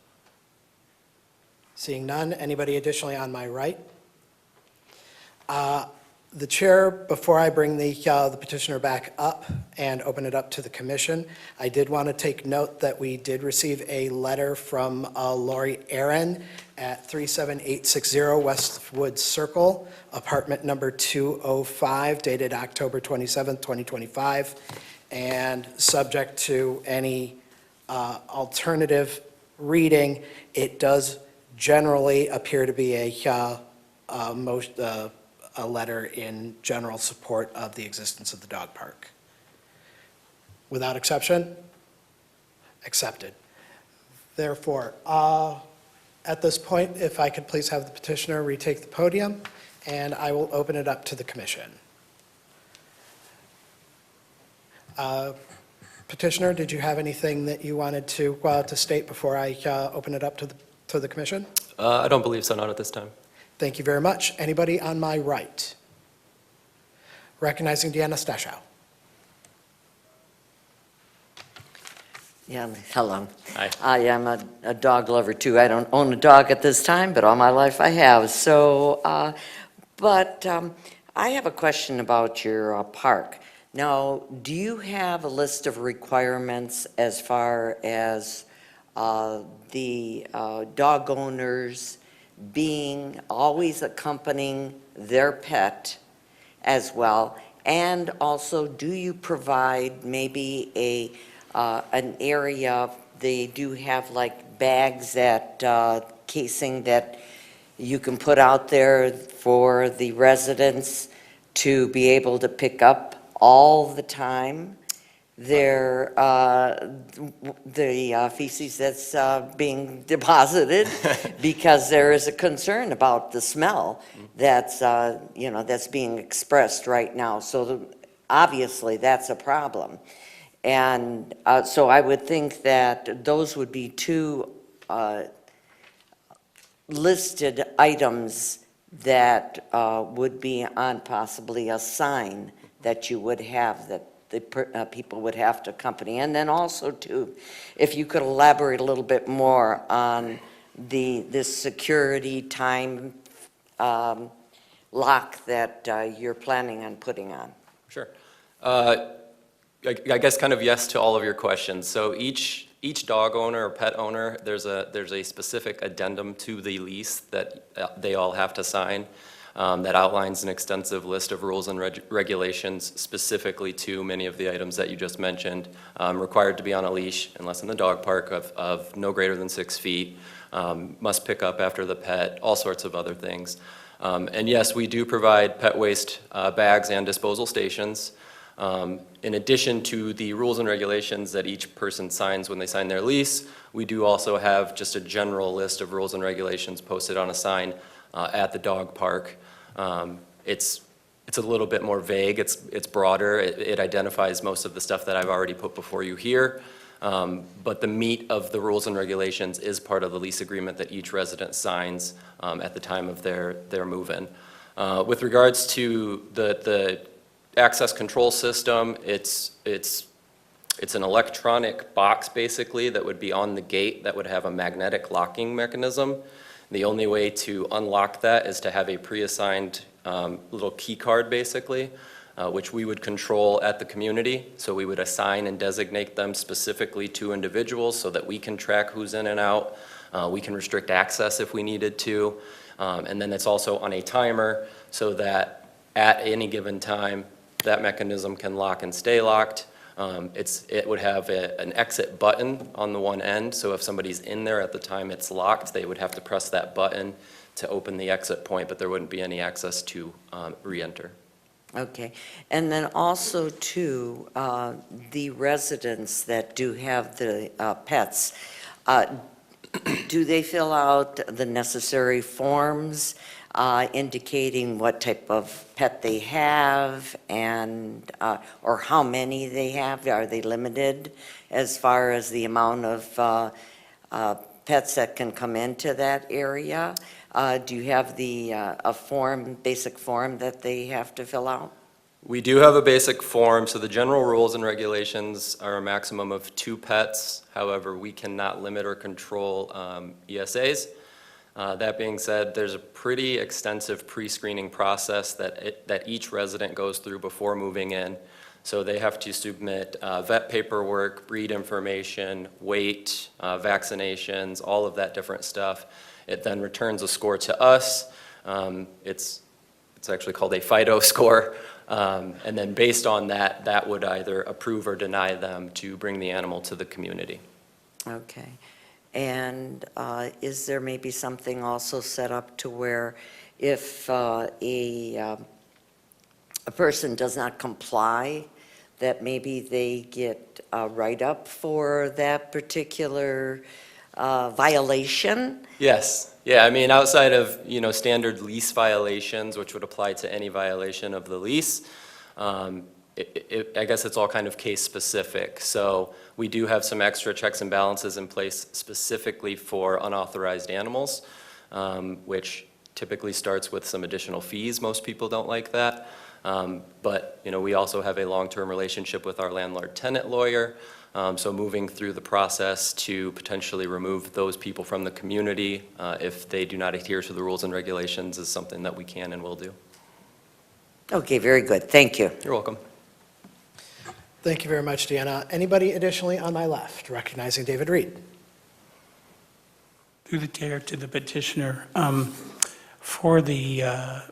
Seeing none. Anybody additionally on my right? The chair, before I bring the petitioner back up and open it up to the commission, I did want to take note that we did receive a letter from Lori Aaron at 37860 Westwood Circle, apartment number 205, dated October 27th, 2025, and subject to any alternative reading, it does generally appear to be a letter in general support of the existence of the dog park. Without exception? Accepted. Therefore, at this point, if I could please have the petitioner retake the podium, and I will open it up to the commission. Petitioner, did you have anything that you wanted to state before I open it up to the commission? I don't believe so, not at this time. Thank you very much. Anybody on my right? Recognizing Deanna Stashow. Yeah, hello. Hi. I am a dog lover too. I don't own a dog at this time, but all my life I have. So, I have a question about your park. Now, do you have a list of requirements as far as the dog owners being always accompanying their pet as well? And also, do you provide maybe an area, they do have like bags at casing that you can put out there for the residents to be able to pick up all the time the feces that's being deposited, because there is a concern about the smell that's that's being expressed right now. So obviously that's a problem. And so I would think that those would be 2 listed items that would be on possibly a sign that you would have, that the people would have to accompany. And then also too, if you could elaborate a little bit more on this security time lock that you're planning on putting on? Sure. I guess kind of yes to all of your questions. So each dog owner or pet owner, there's a specific addendum to the lease that they all have to sign that outlines an extensive list of rules and regulations specifically to many of the items that you just mentioned. Required to be on a leash unless in the dog park of no greater than 6 feet, must pick up after the pet, all sorts of other things. And yes, we do provide pet waste bags and disposal stations. In addition to the rules and regulations that each person signs when they sign their lease, we do also have just a general list of rules and regulations posted on a sign at the dog park. It's a little bit more vague, it's broader, it identifies most of the stuff that I've already put before you here. But the meat of the rules and regulations is part of the lease agreement that each resident signs at the time of their move-in. With regards to the access control system, it's an electronic box basically that would be on the gate that would have a magnetic locking mechanism. The only way to unlock that is to have a pre-assigned little key card basically, which we would control at the community. So we would assign and designate them specifically to individuals so that we can track who's in and out. We can restrict access if we needed to. And then it's also on a timer so that at any given time, that mechanism can lock and stay locked. It would have an exit button on the one end, so if somebody's in there at the time it's locked, they would have to press that button to open the exit point, but there wouldn't be any access to re-enter. Okay, and then also too, the residents that do have the pets, do they fill out the necessary forms indicating what type of pet they have and or how many they have? Are they limited as far as the amount of pets that can come into that area? Do you have a basic form that they have to fill out? We do have a basic form, so the general rules and regulations are a maximum of 2 pets. However, we cannot limit or control ESAs. That being said, there's a pretty extensive pre-screening process that each resident goes through before moving in. So they have to submit vet paperwork, breed information, weight, vaccinations, all of that different stuff. It then returns a score to us. It's actually called a FIDO score. And then based on that, that would either approve or deny them to bring the animal to the community. Okay. And is there maybe something also set up to where if a person does not comply, that maybe they get a write-up for that particular violation? Yes. Yeah, I mean, outside of, standard lease violations, which would apply to any violation of the lease, I guess it's all kind of case specific. So we do have some extra checks and balances in place specifically for unauthorized animals, which typically starts with some additional fees. Most people don't like that. But, we also have a long-term relationship with our landlord-tenant lawyer. So moving through the process to potentially remove those people from the community if they do not adhere to the rules and regulations is something that we can and will do. Okay, very good. Thank you. You're welcome. Thank you very much, Deanna. Anybody additionally on my left, recognizing David Reed? Through the chair to the petitioner,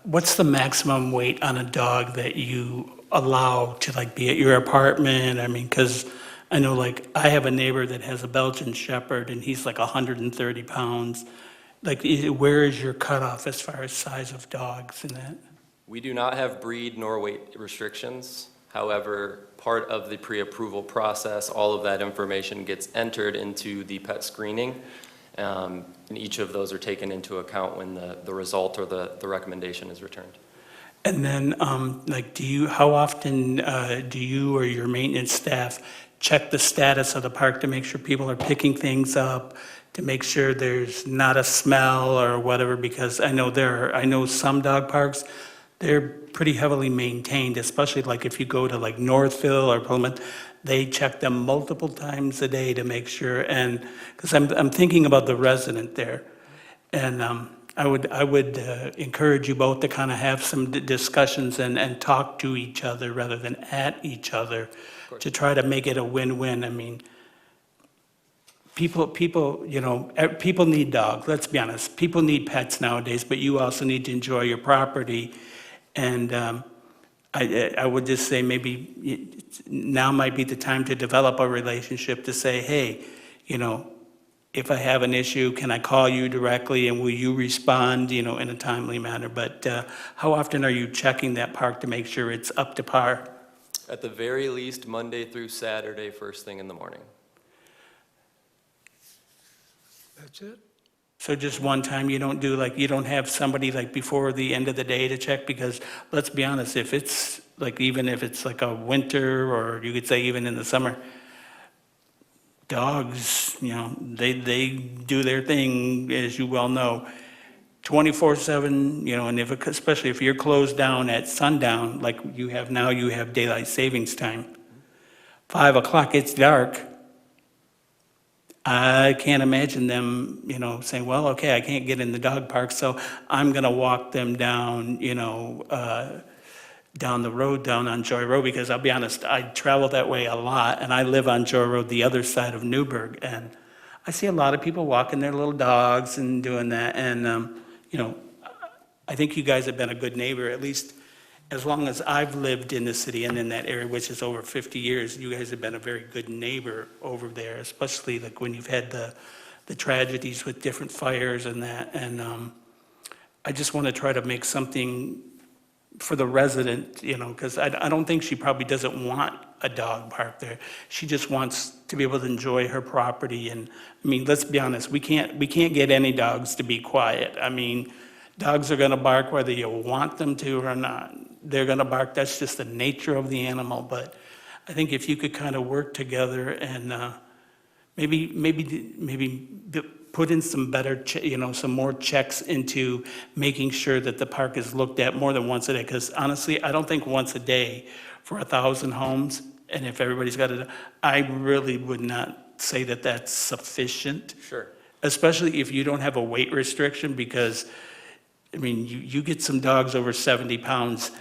what's the maximum weight on a dog that you allow to be at your apartment? I mean, because I know I have a neighbor that has a Belgian Shepherd and he's 130 pounds. Where is your cutoff as far as size of dogs and that? We do not have breed nor weight restrictions. However, part of the pre-approval process, all of that information gets entered into the pet screening. And each of those are taken into account when the result or the recommendation is returned. And then, how often do you or your maintenance staff check the status of the park to make sure people are picking things up, to make sure there's not a smell or whatever? Because I know some dog parks, they're pretty heavily maintained, especially if you go to Northville or Plymouth, they check them multiple times a day to make sure. And because I'm thinking about the resident there, and I would encourage you both to kind of have some discussions and talk to each other rather than at each other to try to make it a win-win. I mean, people, people need dogs, let's be honest. People need pets nowadays, but you also need to enjoy your property. And I would just say maybe now might be the time to develop a relationship to say, hey, if I have an issue, can I call you directly and will you respond, in a timely manner? But how often are you checking that park to make sure it's up to par? At the very least, Monday through Saturday, first thing in the morning. That's it? So just one time, you don't have somebody before the end of the day to check? Because let's be honest, if it's even if it's a winter, or you could say even in the summer, dogs, they do their thing, as you well know, 24/7, and especially if you're closed down at sundown, like you have now, you have daylight savings time. 5 o'clock, it's dark. I can't imagine them, saying, well, okay, I can't get in the dog park, so I'm gonna walk them down, down the road, down on Joy Road, because I'll be honest, I travel that way a lot, and I live on Joy Road, the other side of Newburgh, and I see a lot of people walking their little dogs and doing that, and, I think you guys have been a good neighbor, at least as long as I've lived in the city and in that area, which is over 50 years. You guys have been a very good neighbor over there, especially when you've had the tragedies with different fires and that, and I just want to try to make something for the resident, because I don't think she probably doesn't want a dog park there. She just wants to be able to enjoy her property. And I mean, let's be honest, we can't get any dogs to be quiet. I mean, dogs are going to bark whether you want them to or not. They're going to bark. That's just the nature of the animal. But I think if you could kind of work together and maybe put in some better, some more checks into making sure that the park is looked at more than once a day. Because honestly, I don't think once a day for 1,000 homes, and if everybody's got it, I really would not say that that's sufficient. Sure. Especially if you don't have a weight restriction, because, I mean, you get some dogs over 70 pounds,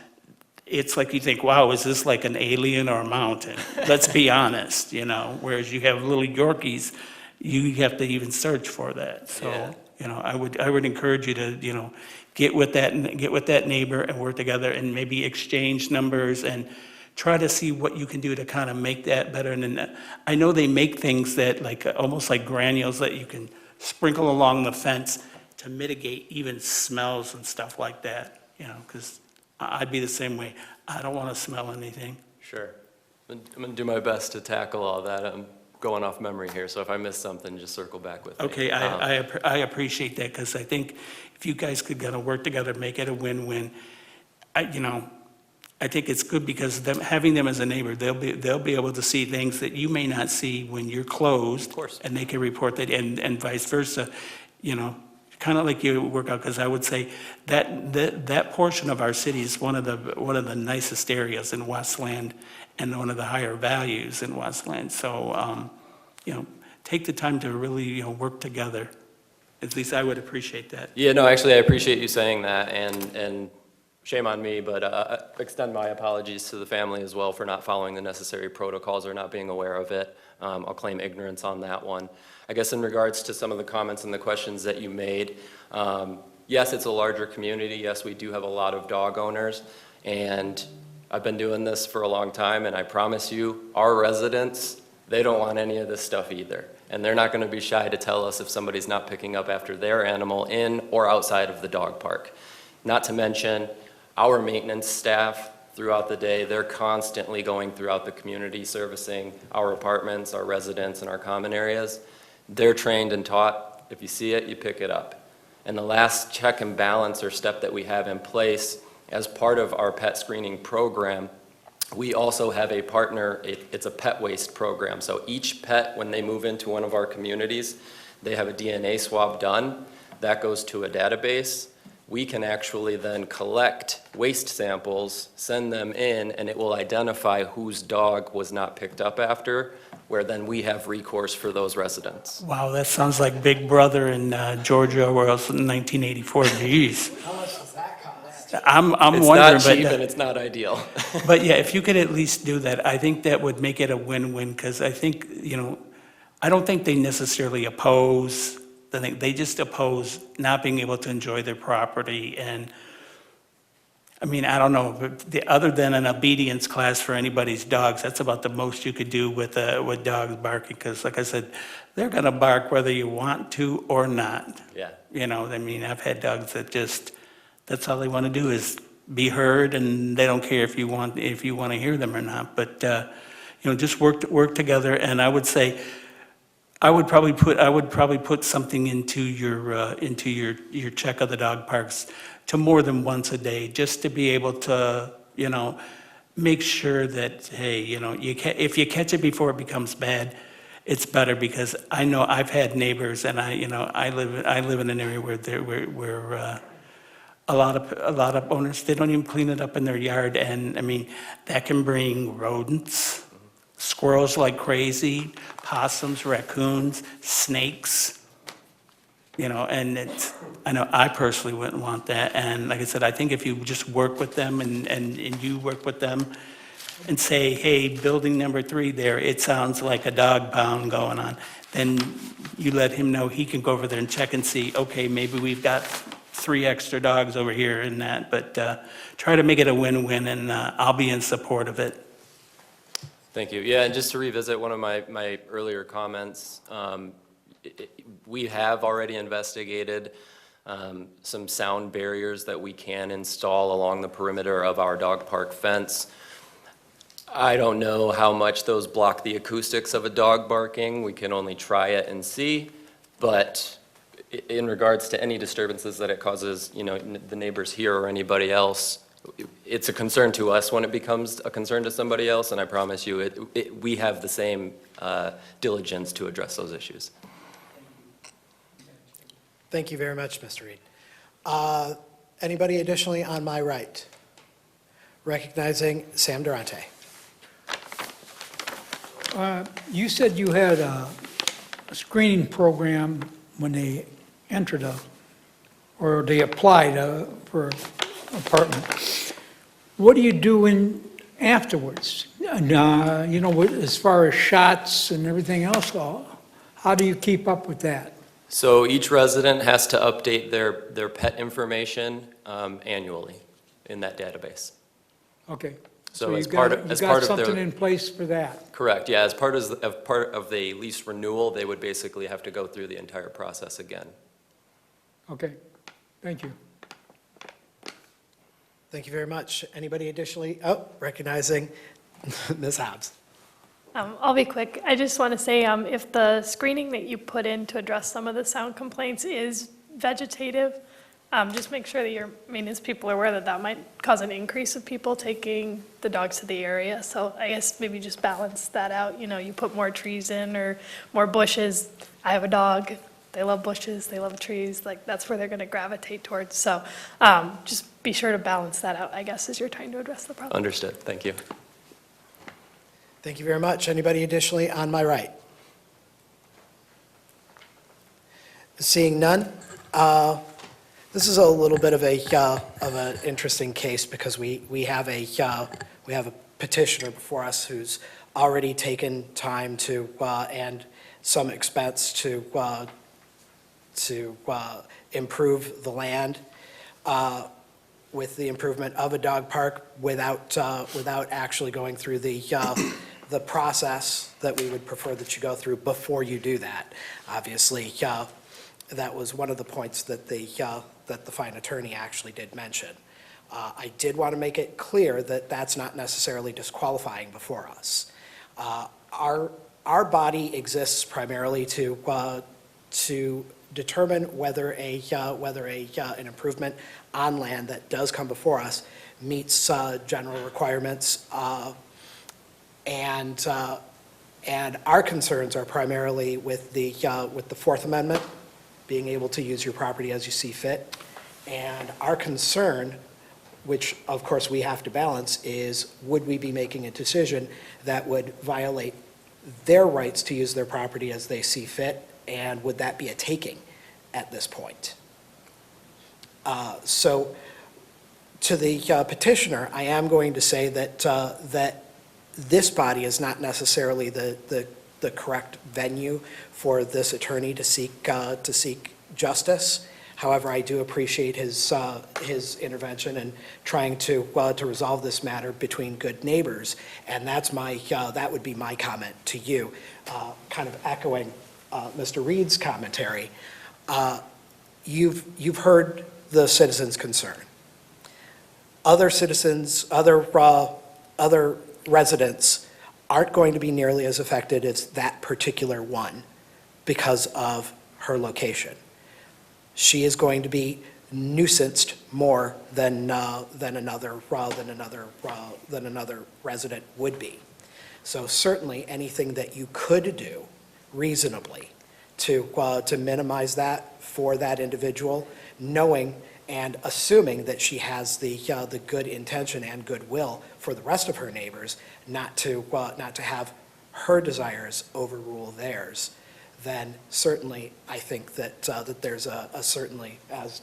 it's like you think, wow, is this like an alien or a mountain? Let's be honest, whereas you have little Yorkies, you have to even search for that. So, I would encourage you to, get with that neighbor and work together and maybe exchange numbers and try to see what you can do to kind of make that better. And then I know they make things that almost like granules that you can sprinkle along the fence to mitigate even smells and stuff like that, because I'd be the same way. I don't want to smell anything. Sure. I'm going to do my best to tackle all that. I'm going off memory here, so if I miss something, just circle back with me. Okay, I appreciate that, because I think if you guys could kind of work together, make it a win-win. I think it's good because having them as a neighbor, they'll be able to see things that you may not see when you're closed. Of course. And they can report that, and vice versa, kind of like you work out, because I would say that portion of our city is one of the nicest areas in Westland and one of the higher values in Westland. So, take the time to really, work together. At least I would appreciate that. Yeah, no, actually, I appreciate you saying that, and shame on me, but extend my apologies to the family as well for not following the necessary protocols or not being aware of it. I'll claim ignorance on that one. I guess in regards to some of the comments and the questions that you made, yes, it's a larger community. Yes, we do have a lot of dog owners, and I've been doing this for a long time, and I promise you, our residents, they don't want any of this stuff either. And they're not going to be shy to tell us if somebody's not picking up after their animal in or outside of the dog park. Not to mention, our maintenance staff throughout the day, they're constantly going throughout the community servicing our apartments, our residents, and our common areas. They're trained and taught, if you see it, you pick it up. And the last check and balance or step that we have in place as part of our pet screening program, we also have a partner, it's a pet waste program. So each pet, when they move into one of our communities, they have a DNA swab done. That goes to a database. we can actually then collect waste samples, send them in, and it will identify whose dog was not picked up after, where then we have recourse for those residents. Wow, that sounds like Big Brother in Georgia or else in 1984. Jeez. How much does that cost? I'm It's wondering, not cheap but, and it's not ideal. but yeah, if you could at least do that, I think that would make it a win-win, because I think, I don't think they necessarily oppose, they just oppose not being able to enjoy their property. And, I mean, I don't know, but other than an obedience class for anybody's dogs, that's about the most you could do with dogs barking, because like I said, they're gonna bark whether you want to or not. Yeah. I mean, I've had dogs that just, that's all they want to do is be heard, and they don't care if you want to hear them or not. But just work together. And I would say, I would probably put something into your check of the dog parks to more than once a day, just to be able to make sure that, hey, if you catch it before it becomes bad, it's better. Because I know I've had neighbors, and I live in an area where a lot of owners, they don't even clean it up in their yard, and I mean that can bring rodents, squirrels like crazy, possums, raccoons, snakes. And I know I personally wouldn't want that. And like I said, I think if you just work with them and you work with them and say, hey, building number 3 there, it sounds like a dog pound going on, then you let him know he can go over there and check and see, okay, maybe we've got 3 extra dogs over here and that, but try to make it a win-win, and I'll be in support of it. Thank you. Yeah, and just to revisit one of my earlier comments, we have already investigated some sound barriers that we can install along the perimeter of our dog park fence. I don't know how much those block the acoustics of a dog barking. We can only try it and see. But in regards to any disturbances that it causes, the neighbors here or anybody else, it's a concern to us when it becomes a concern to somebody else, and I promise you, we have the same diligence to address those issues. Thank you very much, Mr. Reed. Anybody additionally on my right? Recognizing Sam Durante. You said you had a screening program when they entered or they applied for an apartment. What do you do afterwards? As far as shots and everything else, how do you keep up with that? So each resident has to update their pet information annually in that database. Okay. So as you've part got of their something in place for that? Correct, yeah, as part of the lease renewal, they would basically have to go through the entire process again. Okay, thank you. Thank you very much. Anybody additionally? Oh, recognizing Ms. Hobbs. I'll be quick. I just want to say, if the screening that you put in to address some of the sound complaints is vegetative, just make sure that your maintenance people are aware that that might cause an increase of people taking the dogs to the area. So I guess maybe just balance that out. You put more trees in or more bushes. I have a dog. They love bushes. They love trees. Like, that's where they're going to gravitate towards. So just be sure to balance that out, I guess, as you're trying to address the problem. Understood. Thank you. Thank you very much. Anybody additionally on my right? Seeing none, this is a little bit of an interesting case, because we have a petitioner before us who's already taken time to and some expense to improve the land with the improvement of a dog park without actually going through the process that we would prefer that you go through before you do that. Obviously, that was one of the points that the fine attorney actually did mention. I did want to make it clear that that's not necessarily disqualifying before us. Our body exists primarily to determine whether an improvement on land that does come before us meets general requirements, and our concerns are primarily with the Fourth Amendment, being able to use your property as you see fit, And our concern, which of course we have to balance, is would we be making a decision that would violate their rights to use their property as they see fit, and would that be a taking at this point? So to the petitioner, I am going to say that this body is not necessarily the correct venue for this attorney to seek justice. However, I do appreciate his intervention in trying to resolve this matter between good neighbors, and that would be my comment to you, kind of echoing Mr. Reed's commentary. You've heard the citizens' concern. Other citizens, other residents aren't going to be nearly as affected as that particular one because of her location. She is going to be nuisanced more than another resident would be. So certainly, anything that you could do reasonably to minimize that for that individual, knowing and assuming that she has the good intention and goodwill for the rest of her neighbors, not to have her desires overrule theirs, then certainly I think that there's certainly, as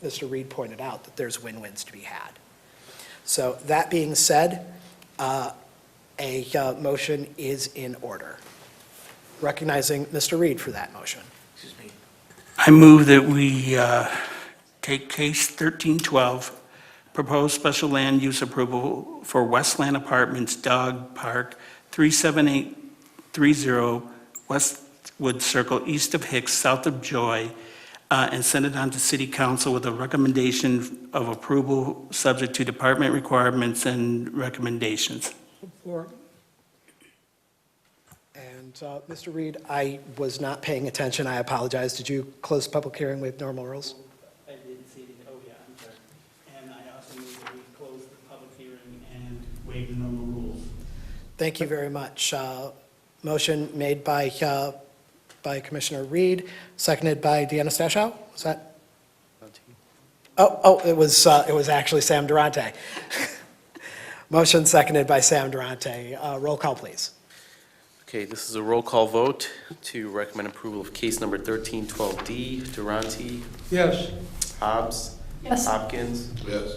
Mr. Reed pointed out, that there's win-wins to be had. So that being said, a motion is in order. Recognizing Mr. Reed for that motion. I move that we take case 1312, proposed special land use approval for Westland Apartments Dog Park, 37830 Westwood Circle, east of Hicks, south of Joy, and send it on to City Council with a recommendation of approval subject to department requirements and recommendations. And Mr. Reed, I was not paying attention. I apologize. Did you close the public hearing with normal rules? I didn't see it. Oh, yeah, I'm sorry. And I also move that we close the public hearing and waive the normal rules. Thank you very much. Motion made by Commissioner Reed, seconded by Deanna Stashow. Was that? Oh, it was actually Sam Durante. Motion seconded by Sam Durante. Roll call, please. Okay, this is a roll call vote to recommend approval of case number 1312D. Durante? Yes. Hobbs? Yes. Hopkins? Yes.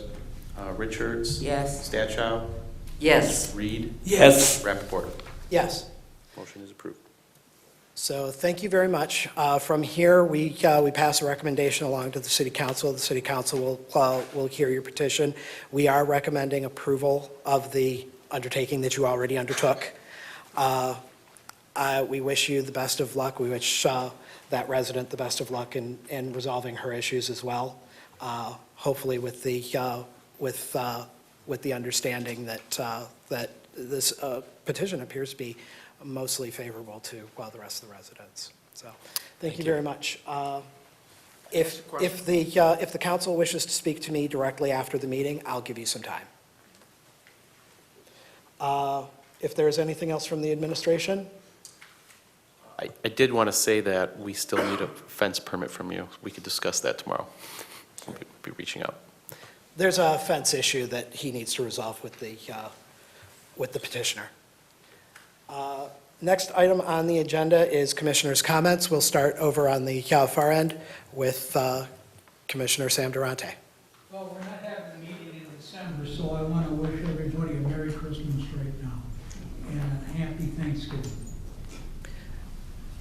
Richards? Yes. Stachow? Yes. Reed? Yes. Rappaport? Yes. Motion is approved. So thank you very much. From here, we pass a recommendation along to the City Council. The City Council will hear your petition. We are recommending approval of the undertaking that you already undertook. We wish you the best of luck. We wish that resident the best of luck in resolving her issues as well. Hopefully with the understanding that this petition appears to be mostly favorable to the rest of the residents. So thank you very much. If the council wishes to speak to me directly after the meeting, I'll give you some time. If there is anything else from the administration? I did want to say that we still need a fence permit from you. We could discuss that tomorrow. We'll be reaching out. There's a fence issue that he needs to resolve with the petitioner. Next item on the agenda is commissioners' comments. We'll start over on the far end with Commissioner Sam Durante. Well, we're not having a meeting in December, so I want to wish everybody a Merry Christmas right now and a Happy Thanksgiving.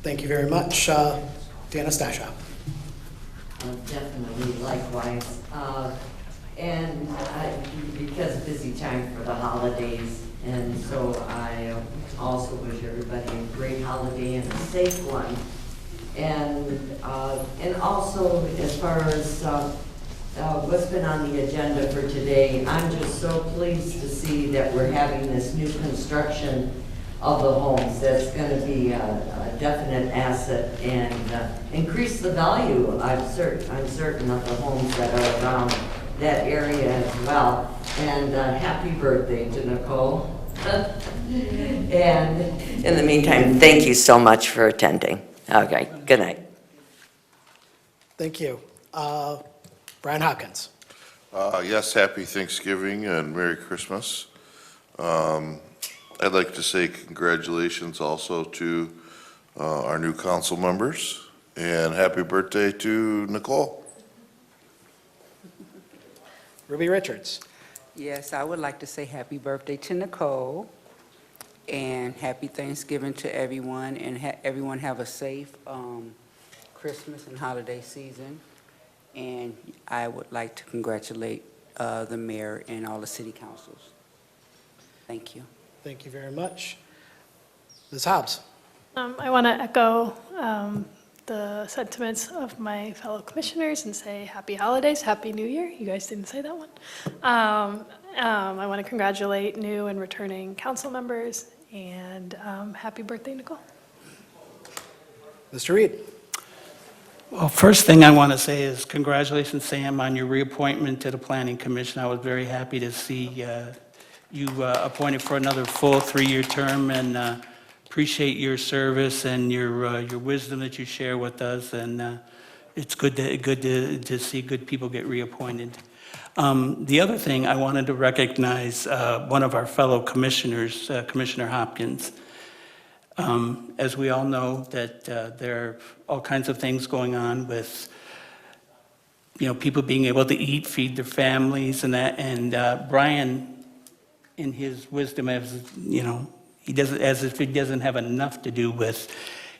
Thank you very much. Deanna Stashow. Definitely likewise. And because busy time for the holidays, and so I also wish everybody a great holiday and a safe one. And also, as far as what's been on the agenda for today, I'm just so pleased to see that we're having this new construction of the homes. That's going to be a definite asset and increase the value, I'm certain, of the homes that are around that area as well. And happy birthday to Nicole. And in the meantime, thank you so much for attending. Okay, good night. Thank you. Brian Hopkins. Yes, happy Thanksgiving and Merry Christmas. I'd like to say congratulations also to our new council members, and happy birthday to Nicole. Ruby Richards. Yes, I would like to say happy birthday to Nicole, and happy Thanksgiving to everyone, and everyone have a safe Christmas and holiday season. And I would like to congratulate the mayor and all the city councils. Thank you. Thank you very much. Ms. Hobbs. I want to echo the sentiments of my fellow commissioners and say happy holidays, happy new year. You guys didn't say that one. I want to congratulate new and returning council members, and happy birthday, Nicole. Mr. Reed. Well, first thing I want to say is congratulations, Sam, on your reappointment to the Planning Commission. I was very happy to see you appointed for another full 3-year term, and appreciate your service and your wisdom that you share with us, and it's good to see good people get reappointed. The other thing, I wanted to recognize one of our fellow commissioners, Commissioner Hopkins. As we all know, that there are all kinds of things going on with, people being able to eat, feed their families, and that. And Brian, in his wisdom, he doesn't, as if he doesn't have enough to do with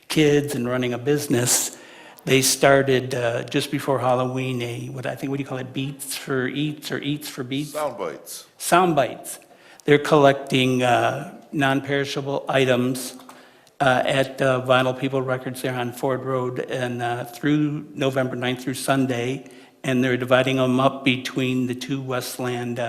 kids and running a business. They started just before Halloween what do you call it, Beats for Eats or Eats for Beats? Sound bites. Sound bites. They're collecting non-perishable items at Vinyl People Records there on Ford Road, and through November 9th through Sunday, and they're dividing them up between the 2 Westland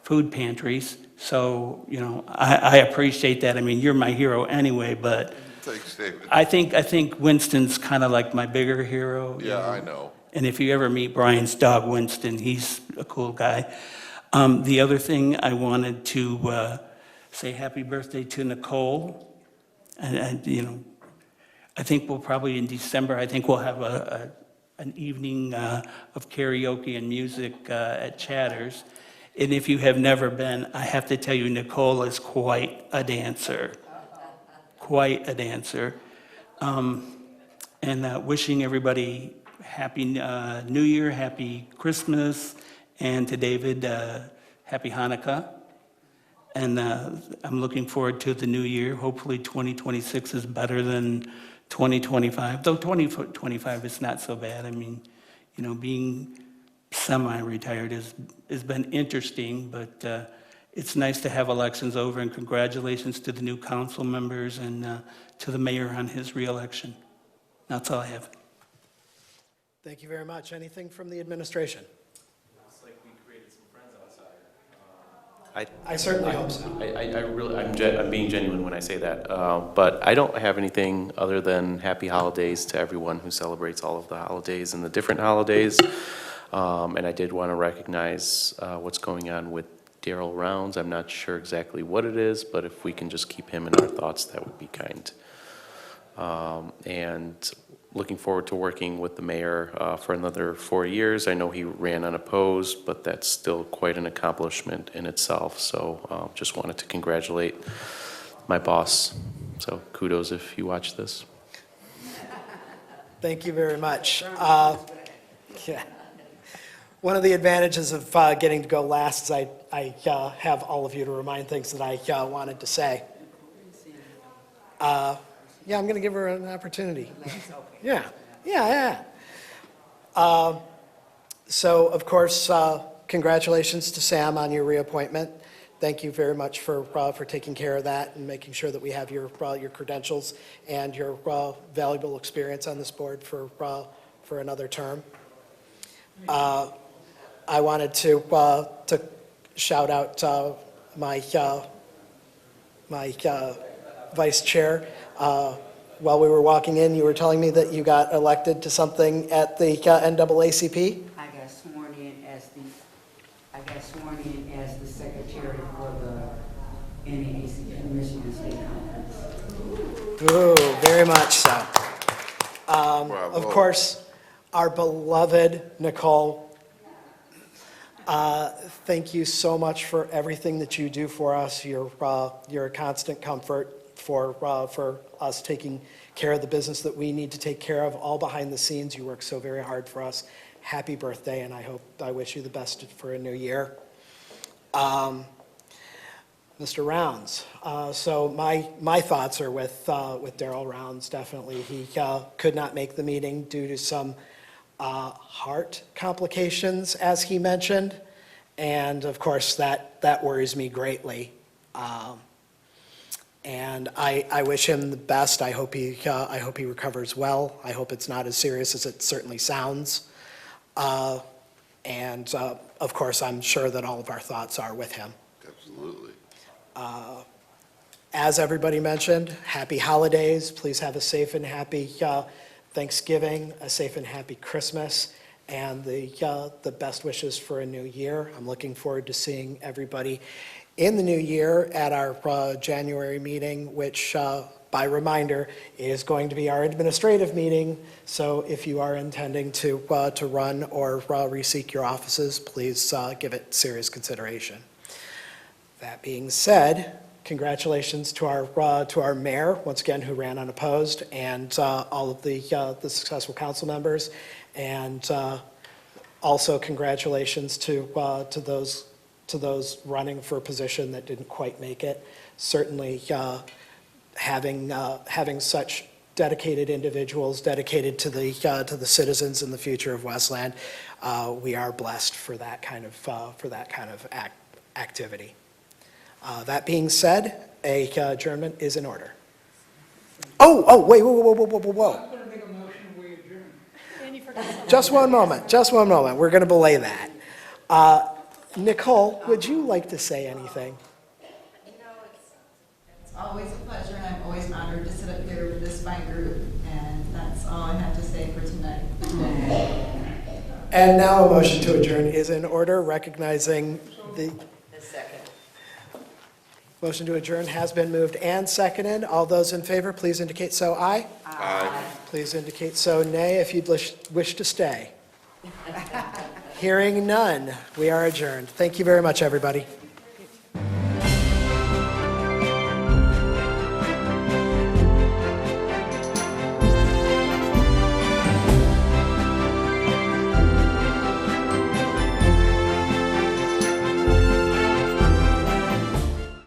food pantries. So, I appreciate that. I mean, you're my hero anyway, but Thanks, David. I think Winston's kind of like my bigger hero. Yeah, I know. And if you ever meet Brian's dog, Winston, he's a cool guy. The other thing I wanted to say happy birthday to Nicole. And I think we'll probably in December, I think we'll have an evening of karaoke and music at Chatters. And if you have never been, I have to tell you, Nicole is quite a dancer. Quite a dancer. And wishing everybody happy New Year, happy Christmas, and to David, happy Hanukkah. And I'm looking forward to the new year. Hopefully 2026 is better than 2025, though 2025 is not so bad. I mean, being semi-retired has been interesting, but it's nice to have elections over, and congratulations to the new council members and to the mayor on his reelection. That's all I have. Thank you very much. Anything from the administration? Looks like we created some friends outside. I certainly hope so. I'm being genuine when I say that, but I don't have anything other than happy holidays to everyone who celebrates all of the holidays and the different holidays. And I did want to recognize what's going on with Daryl Rounds. I'm not sure exactly what it is, but if we can just keep him in our thoughts, that would be kind. And looking forward to working with the mayor for another 4 years. I know he ran unopposed, but that's still quite an accomplishment in itself. So just wanted to congratulate my boss. So kudos if you watch this. Thank you very much. Yeah. One of the advantages of getting to go last is I have all of you to remind things that I wanted to say. Yeah, I'm going to give her an opportunity. Yeah. So, of course, congratulations to Sam on your reappointment. Thank you very much for taking care of that and making sure that we have your credentials and your valuable experience on this board for another term. I wanted to shout out my vice chair. While we were walking in, you were telling me that you got elected to something at the NAACP? I got sworn in as the secretary for the NAACP Michigan State Conference. Ooh, very much so. Of course, our beloved Nicole Thank you so much for everything that you do for us. You're a constant comfort for us taking care of the business that we need to take care of, all behind the scenes. You work so very hard for us. Happy birthday, and I wish you the best for a new year. Mr. Rounds. So my thoughts are with Darrell Rounds, definitely. He could not make the meeting due to some heart complications, as he mentioned, and of course, that worries me greatly. And I wish him the best. I hope he recovers well. I hope it's not as serious as it certainly sounds. And of course, I'm sure that all of our thoughts are with him. Absolutely. As everybody mentioned, happy holidays. Please have a safe and happy Thanksgiving, a safe and happy Christmas, and the best wishes for a new year. I'm looking forward to seeing everybody in the new year at our January meeting, which, by reminder, is going to be our administrative meeting. So if you are intending to run or reseek your offices, please give it serious consideration. That being said, congratulations to our mayor, once again, who ran unopposed, and all of the successful council members, and also congratulations to those running for a position that didn't quite make it. Certainly, having such dedicated individuals dedicated to the citizens and the future of Westland, we are blessed for that kind of activity. That being said, a adjournment is in order. Wait, whoa. Just one moment. We're going to belay that. Nicole, would you like to say anything? You know, it's always a pleasure, and I'm always honored to sit up here with this fine group, and that's all I have to say for tonight. And now a motion to adjourn is in order, recognizing the second. Motion to adjourn has been moved and seconded. All those in favor, please indicate so aye. Aye. Please indicate so nay if you'd wish to stay. Hearing none, we are adjourned. Thank you very much, everybody.